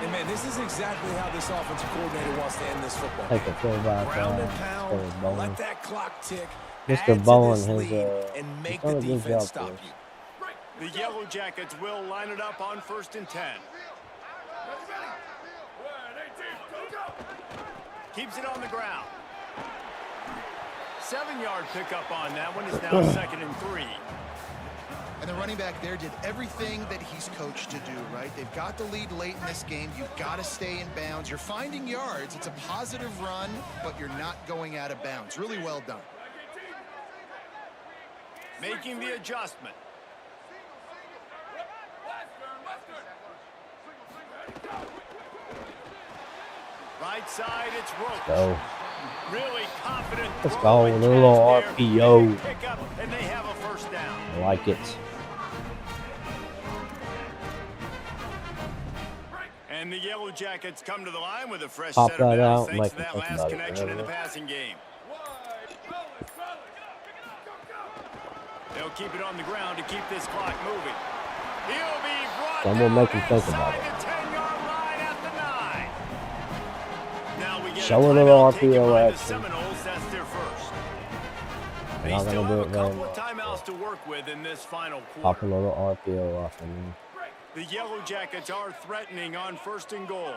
And, man, this is exactly how this offensive coordinator wants to end this football Take game. a fill by Ground and Mr. pound, Bowen. let that clock tick. Mr. add to Bowen this has, lead, and he's make done the a good defense job stop for us. you. The Yellow Jackets will line it up on 1st and 10. Keeps it on the ground. 7-yard pickup on that one. Is now 2nd and 3. And the running back there did everything that he's coached to do, right? They've got the lead late in this game. You've got to stay in bounds. You're finding yards. It's a positive run, but you're not going out of bounds. Really well done. Making the adjustment. Right side, it's Roach. Go. Really confident. Let's throw go. and A little catch there. RPO. They pick up, and they have a first down. I like it. And the Yellow Jackets come to the line with a fresh Pop set of that downs out, thanks make to them that think last about it, connection in the whatever. passing game. They'll keep it on the ground to keep this clock moving. He'll be brought Then we'll down make him think inside about it. the 10-yard line at the 9. Now we get Show a a little timeout taken RPO by the action. Seminoles. That's their first. We're They not still gonna do have it a very couple of much. timeouts to work with in this final Pop a quarter. little RPO off of me. The Yellow Jackets are threatening on 1st and goal.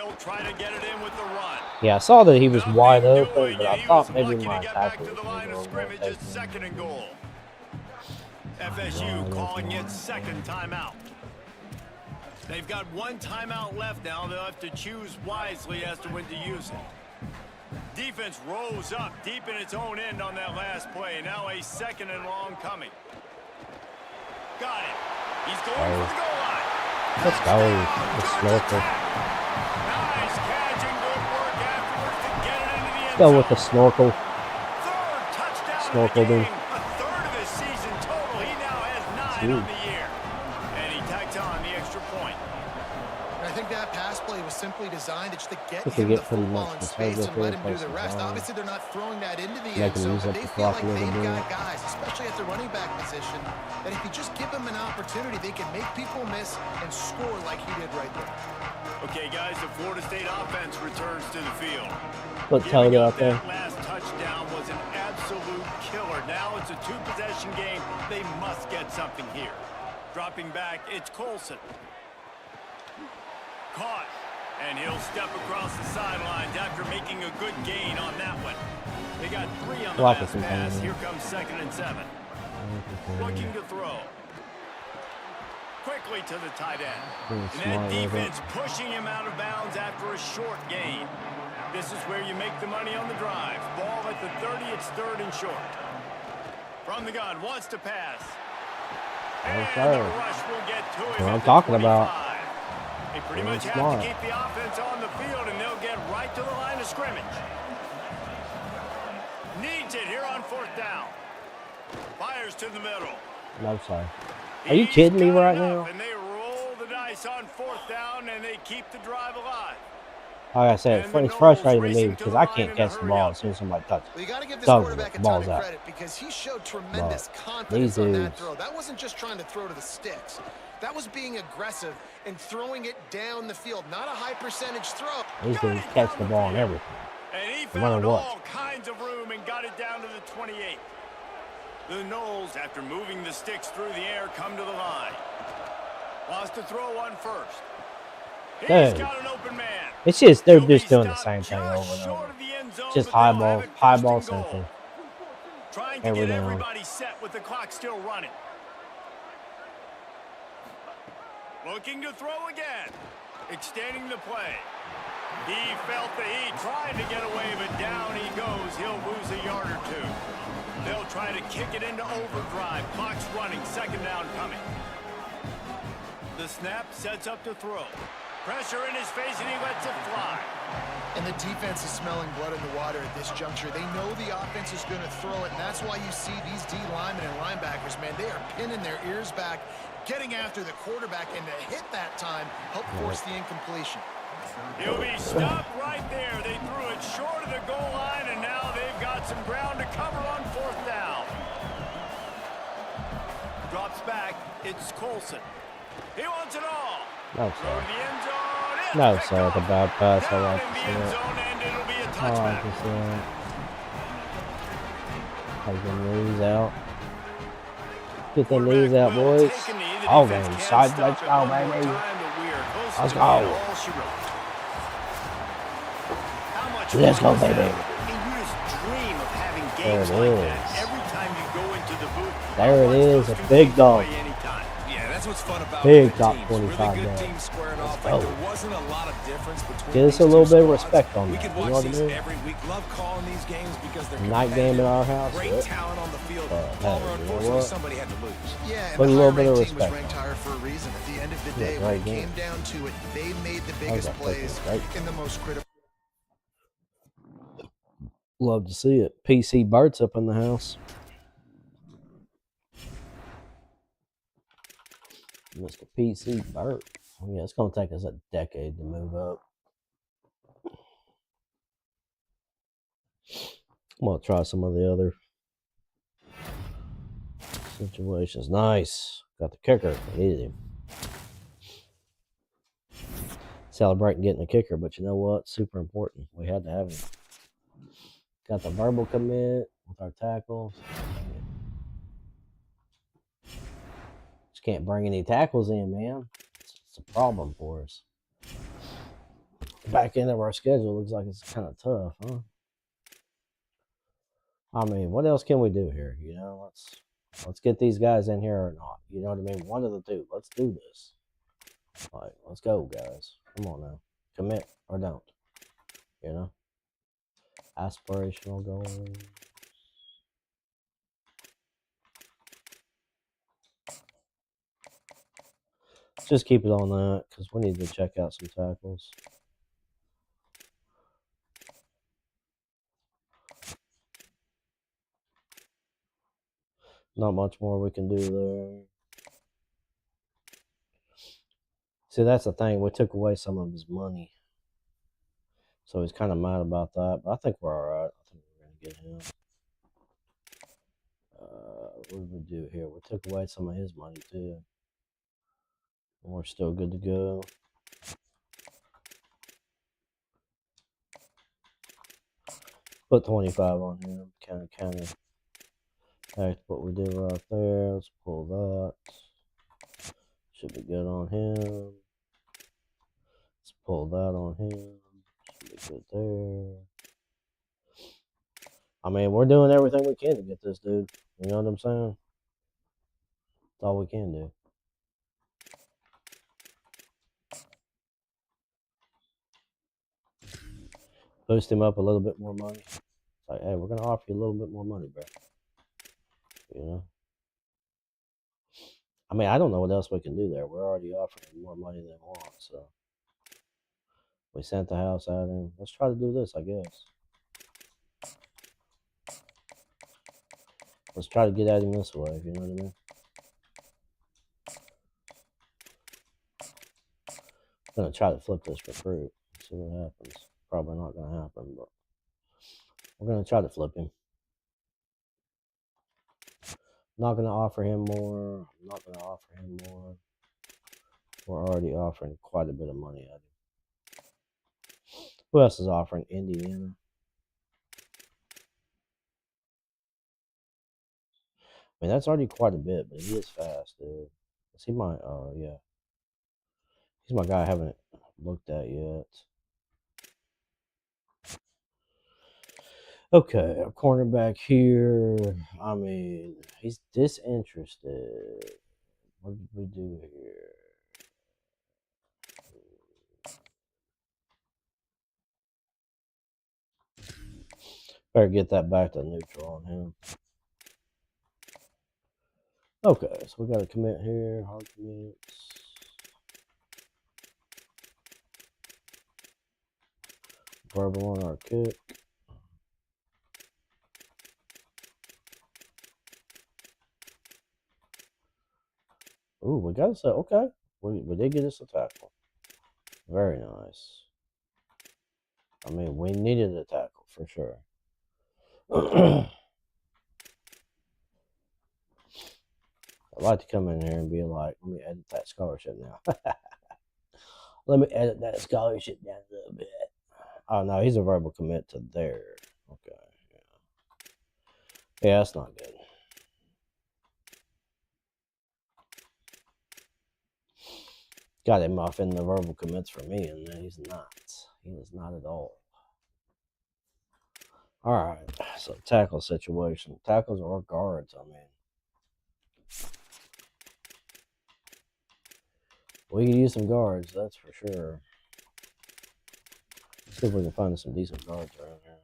They'll try to get it in with the run. Yeah, I saw that he was Nothing wide doing, open, but and I he thought was maybe lucky my to get back tackle to the was line of going to scrimmage. take It's him. second and goal. FSU calling its second timeout. They've got one timeout left now. They'll have to choose wisely as to when to use it. Defense rose up deep in its own end on that last play. Now a second and long coming. Got it. He's going for the goal line. Let's go. Let's snorkel. Nice catch and good work afterwards to get it into the end Go with zone. the snorkel. Third touchdown Snorkeled of the him. game. A third of his season total. He now has 9 Ooh. on the year. And he tacked on the extra point. And I think that pass play was simply designed just to get They can him get the pretty football much in the space target and let there, him do place the the rest. ball. Obviously, they're not throwing that into the Make end him zone, use but up they the feel clock like a little they've bit. got guys, especially at the running back position, that if you just give them an opportunity, they can make people miss and score like he did right there. Okay, guys, the Florida State offense returns to the field. Put Giving Toto up out there. that last touchdown was an absolute killer. Now it's a two-possession game. They must get something here. Dropping back, it's Colson. Caught. And he'll step across the sidelines after making a good gain on that one. They got 3 on the Block last it, pass. Antonio. Here comes 2nd and 7. Looking to throw. Quickly to the tight end. Pretty And smart that with it. defense pushing him out of bounds after a short gain. This is where you make the money on the drive. Ball at the 30, it's 3rd and short. From the gun, wants to pass. And Okay. the rush will get to him That's what at I'm the talking 25. about. They pretty Very much have smart. to keep the offense on the field, and they'll get right to the line of scrimmage. Needs it here on 4th down. Fires to the middle. No, sorry. Are you kidding me He's got right enough, now? And they roll the dice on 4th down, and they keep the drive alive. Like I said, And the it's frustrating to Knowles me racing to because the I line can't in a catch the hurry ball up. as soon as somebody touches Well, you got to give this Doesn't quarterback a it? ton Ball's of out. credit because he showed tremendous But confidence these on that dudes- throw. That wasn't just trying to throw to the sticks. That was being aggressive and throwing it down the field. Not a high percentage throw. These Got dudes it catch down the the ball and field. everything. And he No matter found what. all kinds of room and got it down to the 28. The Knowles, after moving the sticks through the air, come to the line. Wants to throw one first. He's Dude. got an open man. It's just they're He'll be just doing the stopped same thing just over and short over. of the end zone, Just but high they'll ball, have it high first ball and goal. central. Trying to Every get down. everybody set with the clock still running. Looking to throw again. Extending the play. He felt the heat, trying to get away, but down he goes. He'll lose a yard or 2. They'll try to kick it into overdrive. Clock's running. 2nd down coming. The snap sets up to throw. Pressure in his face, and he lets it fly. And the defense is smelling blood in the water at this juncture. They know the offense is going to throw it, and that's why you see these D linemen and linebackers, man, they are pinning their ears back, getting after the quarterback, and to hit that time, help force the incompletion. He'll be stopped right there. They threw it short of the goal line, and now they've got some ground to cover on 4th down. Drops back. It's Colson. He wants it all. No, Throw sir. to the end zone. It's No, picked sir. It's a off. bad pass. I Down like in to the see end it. zone, and it'll be a I like touchback. to see it. Take the knees out. Get the knees out, Quarterback will boys. take a knee. The Oh, defense man. can't Side, stop let's it go, one more baby. time, but we are close Let's to go. being all she wrote. How much Let's fun go, is that? baby. And you just dream of having There games it like is. that every time you go into the booth. There it Watch is, those a two big teams dog. play anytime. Yeah, that's what's fun about Big good top teams. 25 really good man. teams squaring off. go. Like there wasn't a lot of difference between Give us these a little two bit of squads. respect on We that, could you know watch what I these mean? every week. Love calling these games because they're Night game in competitive. our house. Great Yep. talent on the field. Hey, Palmer, you know unfortunately, what? somebody had to lose. Yeah, and Put a the little bit of higher-ranked team was respect ranked on it. higher for a reason. At the end of the Yeah, day, when great it game. came down to it, they made the That was biggest a freaking plays great in the most critical. Love to see it. PC Bart's up in the house. Mr. PC Bart. Oh, yeah, it's going to take us a decade to move up. I'm going to try some of the other situations. Nice. Got the kicker. Needed him. Celebrating getting a kicker, but you know what? Super important. We had to have him. Got the verbal commit with our tackles. Just can't bring any tackles in, man. It's a problem for us. back end of our schedule looks like it's kind of tough, huh? I mean, what else can we do here? You know, let's get these guys in here or not. You know what I mean? One of the two. Let's do this. Like, let's go, guys. Come on now. Commit or don't. You know? Aspirational goals. Let's just keep it on that because we need to check out some tackles. Not much more we can do there. See, that's the thing. We took away some of his money. So he's kind of mad about that. But I think we're all right. I think we're going to get him. What did we do here? We took away some of his money, too. And we're still good to go. Put 25 on him. Kind of. That's what we did right there. Let's pull that. Should be good on him. Let's pull that on him. Should be good there. I mean, we're doing everything we can to get this dude. You know what I'm saying? That's all we can do. Boost him up a little bit more money. It's like, hey, we're going to offer you a little bit more money, bro. You know? I mean, I don't know what else we can do there. We're already offering more money than we want, so. We sent the house at him. Let's try to do this, I guess. Let's try to get at him this way, if you know what I mean. I'm going to try to flip this recruit. See what happens. Probably not going to happen, but we're going to try to flip him. Not going to offer him more. I'm not going to offer him more. We're already offering quite a bit of money at him. Who else is offering? Indiana. I mean, that's already quite a bit, but he is fast, dude. Is he my, yeah. He's my guy I haven't looked at yet. Okay, a cornerback here. I mean, he's disinterested. What did we do here? Better get that back to neutral on him. Okay, so we got a commit here. Hard commits. Verbal on our kick. Ooh, we got to say, okay. We did get us a tackle. Very nice. I mean, we needed a tackle for sure. I'd like to come in here and be like, let me edit that scholarship now. Let me edit that scholarship down a little bit. Oh, no, he's a verbal commit to there. Okay, yeah, that's not good. Got him off in the verbal commits for me, and he's not. He is not at all. All right, so tackle situation. Tackles or guards, I mean. We can use some guards, that's for sure. Let's see if we can find some decent guards around here.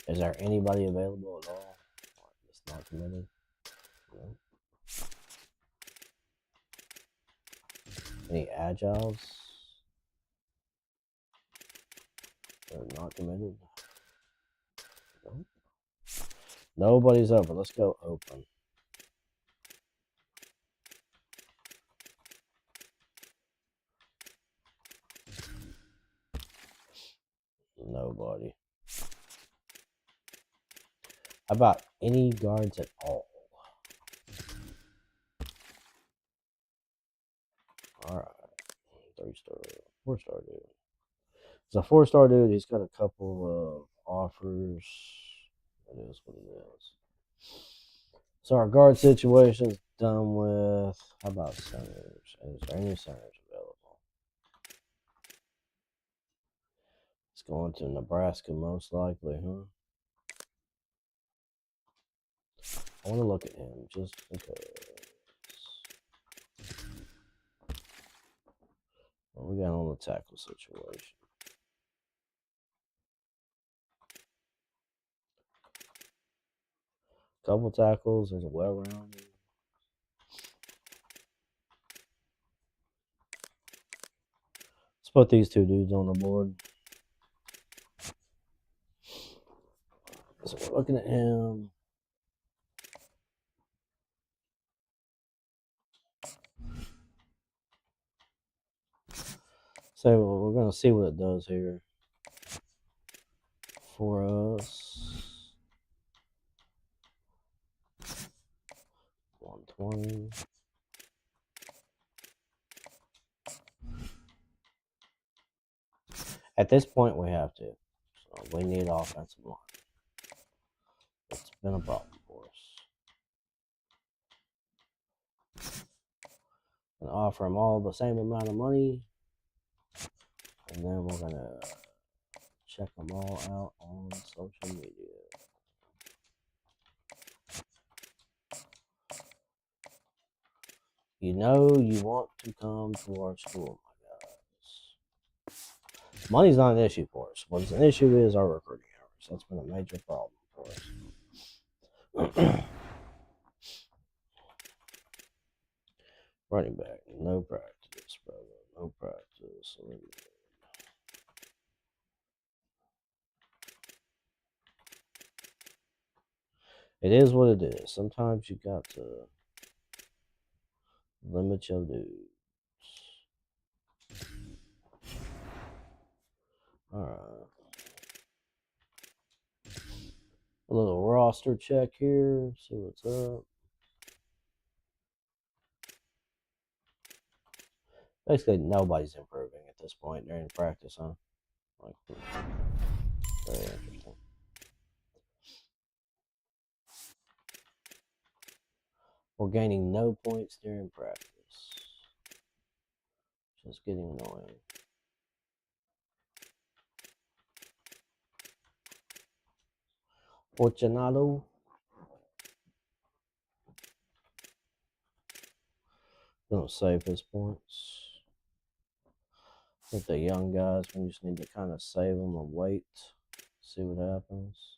Is there anybody available at all? It's not committed. No. Any agiles? They're not committed. Nope. Nobody's open. Let's go open. Nobody. How about any guards at all? Alright. 3-star. 4-star dude. It's a 4-star dude. He's got a couple of offers. It is what it is. So our guard situation's done with. How about centers? Is there any centers available? It's going to Nebraska most likely, huh? I want to look at him just because. What we got on the tackle situation? Couple tackles. There's a well-rounded. Let's put these two dudes on the board. So we're looking at him. So we're going to see what it does here for us. 120. At this point, we have to. So we need offensive line. It's been a problem for us. And offer them all the same amount of money. And then we're going to check them all out on social media. You know you want to come to our school, my guys. Money's not an issue for us. What's an issue is our recruiting hours. That's been a major problem for us. Running back, no practice, brother. No practice. It is what it is. Sometimes you got to limit your dudes. Alright. A little roster check here. See what's up. Basically, nobody's improving at this point during practice, huh? Like, very interesting. We're gaining no points during practice. Just getting annoying. Fortunato. Gonna save his points. With the young guys, we just need to kind of save them and wait. See what happens.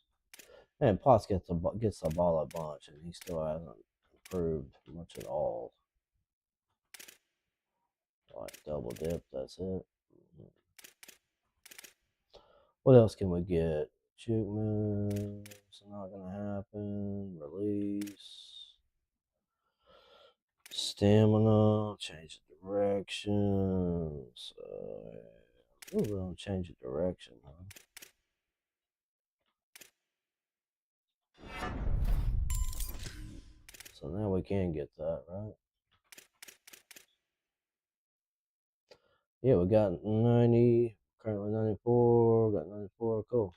And Potts gets the ball a bunch, and he still hasn't improved much at all. Like double dip, that's it. What else can we get? Juke moves, not gonna happen. Release. Stamina, change the direction. So, we're gonna change the direction, huh? So now we can get that, right? Yeah, we got 90, currently 94, got 94, cool.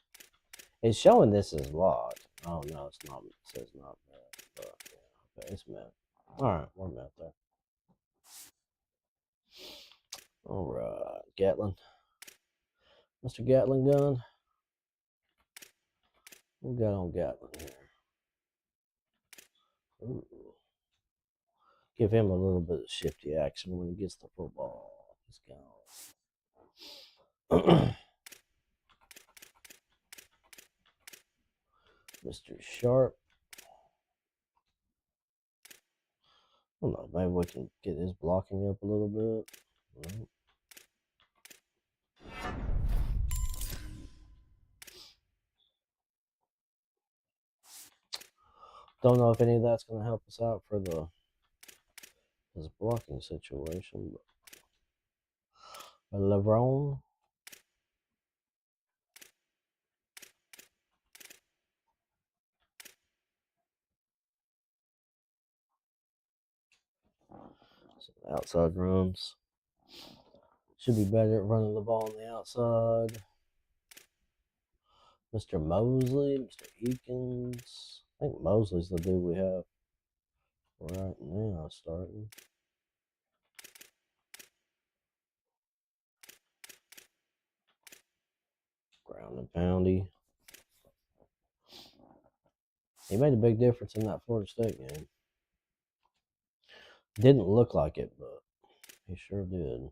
It's showing this is locked. Oh, no, it's not. It says not met, but yeah, okay, it's met. Alright, we're met there. Alright, Gatlin. Mr. Gatling gun. What we got on Gatlin here? Ooh. Give him a little bit of shifty action when he gets the football. He's gone. Mr. Sharp. I don't know, maybe we can get his blocking up a little bit. Right. Don't know if any of that's going to help us out for his blocking situation. But LeBron. Some outside runs. Should be better at running the ball on the outside. Mr. Mosley, Mr. Eakins. I think Mosley's the dude we have right now starting. Ground and poundy. He made a big difference in that Florida State game. Didn't look like it, but he sure did.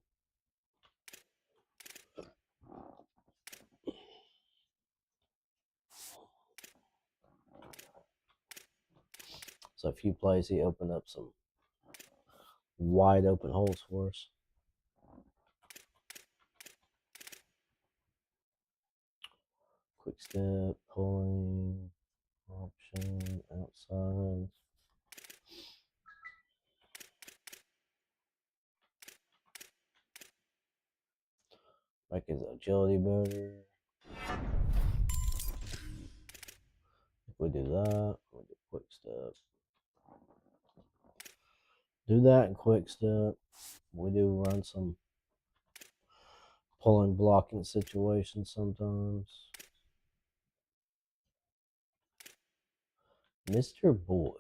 So a few plays, he opened up some wide open holes for us. Quick step, pulling, option, outside. Make his agility better. If we do that, we'll do quick step. Do that and quick step. We do run some pulling blocking situations sometimes. Mr. Boyd.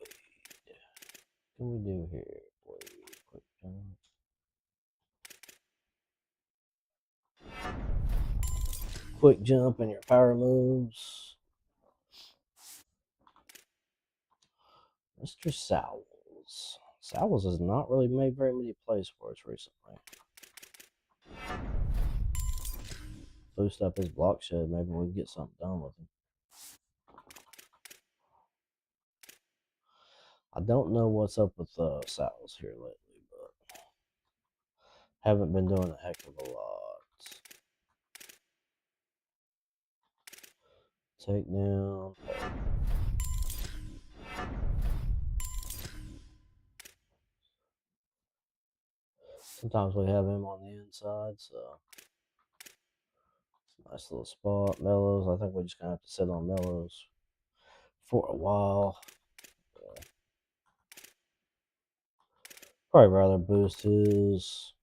What can we do here? Boyd, quick jump. Quick jump and your power moves. Mr. Sowles. Sowles has not really made very many plays for us recently. Boost up his block shed. Maybe we can get something done with him. I don't know what's up with Sowles here lately, but haven't been doing a heck of a lot. Take down. Sometimes we have him on the inside, so it's a nice little spot. Mellows, I think we're just going to have to sit on Mellows for a while. Yeah. Probably rather boost his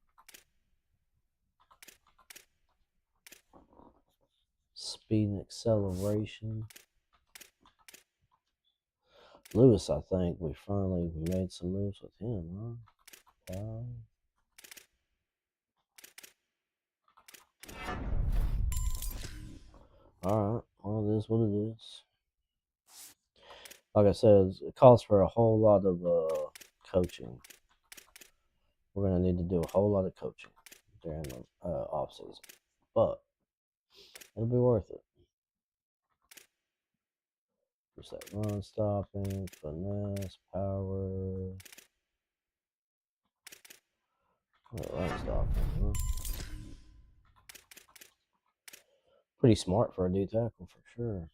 speed and acceleration. Lewis, I think we finally made some moves with him, huh? Alright, well, it is what it is. Like I said, it calls for a whole lot of coaching. We're going to need to do a whole lot of coaching during the off-season. But it'll be worth it. Just that run stopping, finesse, power. Run stopping, huh? Pretty smart for a D tackle for sure.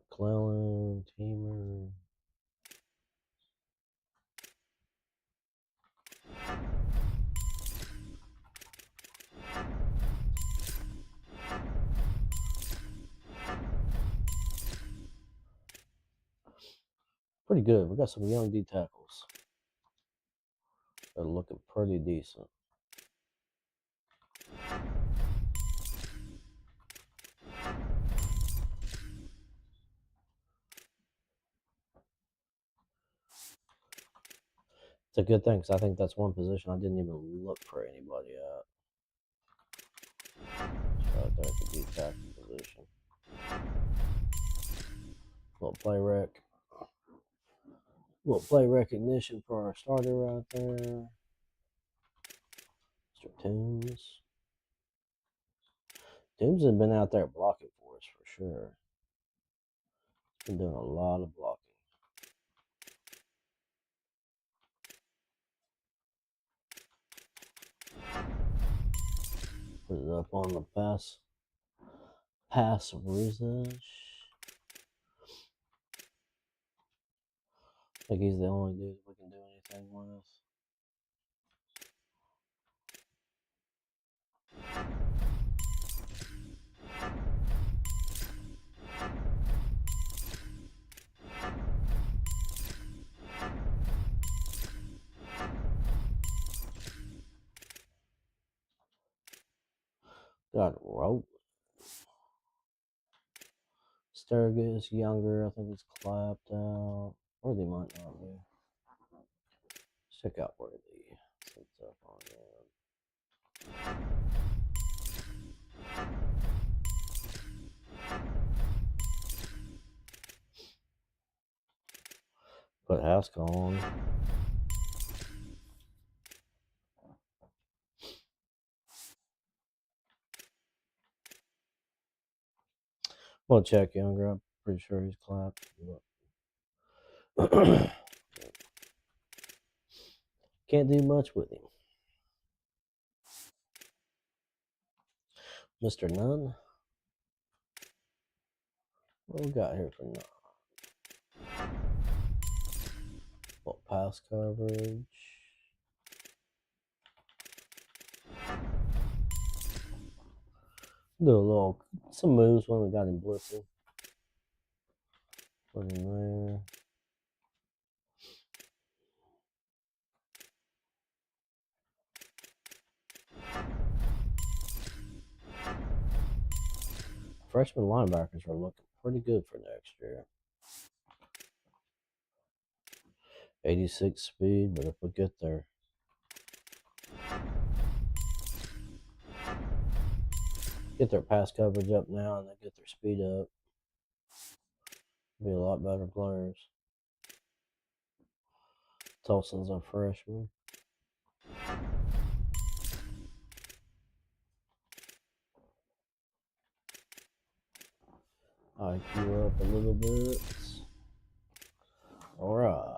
McClellan, Teamer. Pretty good. We got some young D tackles. They're looking pretty decent. It's a good thing because I think that's one position I didn't even look for anybody at. Right there at the D tackle position. Little play recognition for our starter right there. Mr. Toombs. Toombs has been out there blocking for us for sure. He's been doing a lot of blocking. Put it up on the pass Rizaj. I think he's the only dude we can do anything with. Got Rope. Sturgis, younger, I think he's clapped out. Worthy might not be. Let's check out Worthy. Sets up on there. put house call on. Well, check Younger. I'm pretty sure he's clapped. Can't do much with him. Mr. Nunn. What we got here for Nunn? What pass coverage? Do some moves when we got him blitzing. Put him there. Freshman linebackers are looking pretty good for next year. 86 speed, but if we get there. Get their pass coverage up now and then get their speed up. Be a lot better players. Tolson's a freshman. IQ up a little bit. Alright.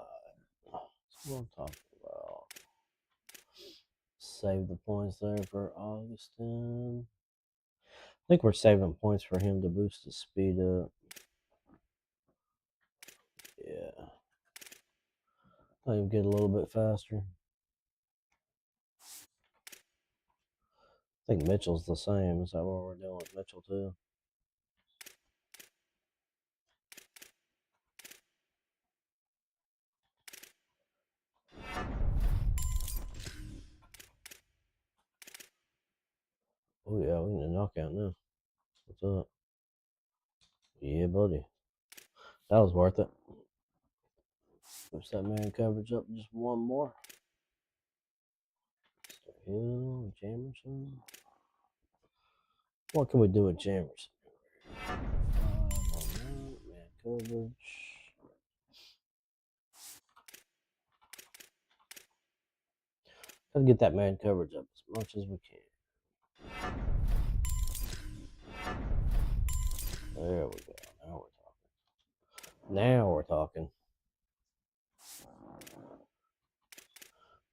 That's what I'm talking about. Save the points there for Augustin. I think we're saving points for him to boost his speed up. Yeah. Let him get a little bit faster. I think Mitchell's the same. Is that what we're doing with Mitchell too? Oh yeah, we need a knockout now. What's up? Yeah, buddy. That was worth it. Push that man coverage up just one more. Mr. Hill, Jamerson. What can we do with Jamerson? Man coverage. Gotta get that man coverage up as much as we can. There we go. Now we're talking.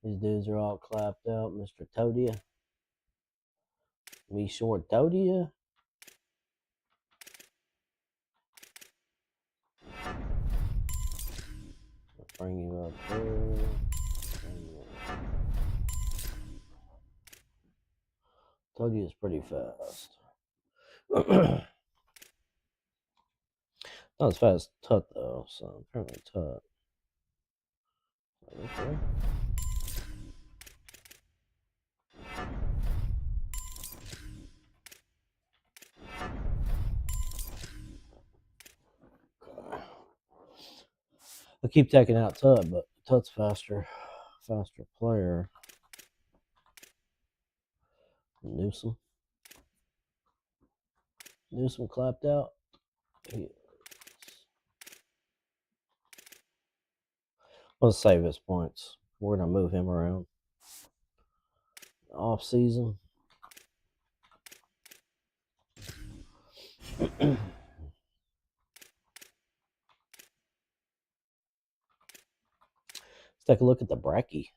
These dudes are all clapped out. Mr. Todia. Me short Todia. Bring you up there. Todia is pretty fast. Not as fast as Tut though, so apparently Tut. Okay. I keep taking out Tut, but Tut's faster player. Newsom clapped out. Let's save his points. We're gonna move him around. Off season. Let's take a look at the bracky.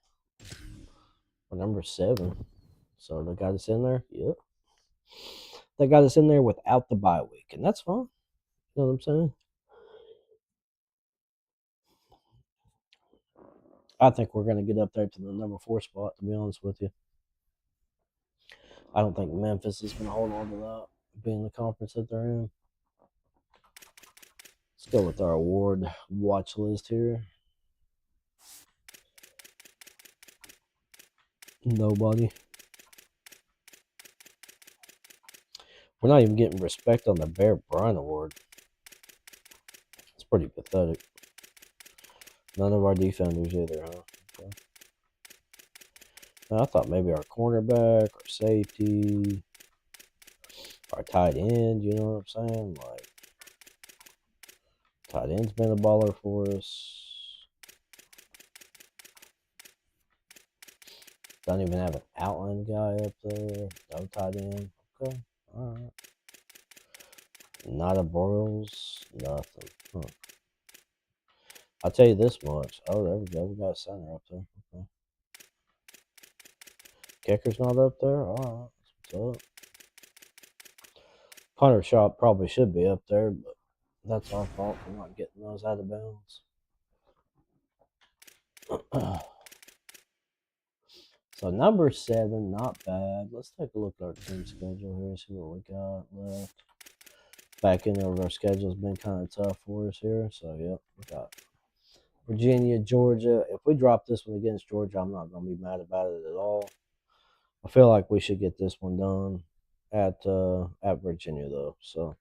For number 7. So they got us in there? Yep. They got us in there without the bye week, and that's fine. You know what I'm saying? I think we're going to get up there to the number 4 spot, to be honest with you. I don't think Memphis is going to hold on to that, being the conference that they're in. Let's go with our award watch list here. Nobody. We're not even getting respect on the Bear Bryant Award. It's pretty pathetic. None of our defenders either, huh? Okay. Now, I thought maybe our cornerback, our safety, our tight end, you know what I'm saying? Like, tight end's been a baller for us. Don't even have an outline guy up there. No tight end. Okay. All right. Not a Broyles. Nothing. Huh. I'll tell you this much. Oh, there we go. We got a center up there. Okay. Kicker's not up there. All right. What's up? Punter shot probably should be up there, but that's our fault for not getting those out of bounds. So number 7, not bad. Let's take a look at our team schedule here, see what we got left. Back end of our schedule's been kind of tough for us here. So yep, we got Virginia, Georgia. If we drop this one against Georgia, I'm not gonna be mad about it at all. I feel like we should get this one done at Virginia though. So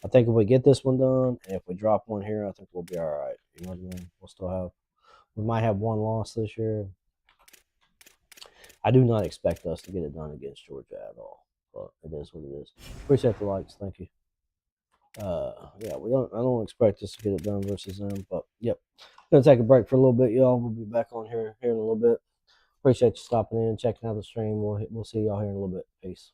I think if we get this one done, and if we drop one here, I think we'll be all right. You know what I mean? We might have one loss this year. I do not expect us to get it done against Georgia at all, but it is what it is. Appreciate the likes, thank you. Yeah, I don't expect us to get it done versus them, but yep. Gonna take a break for a little bit, y'all. We'll be back on here in a little bit. Appreciate you stopping in, checking out the stream. We'll see y'all here in a little bit. Peace.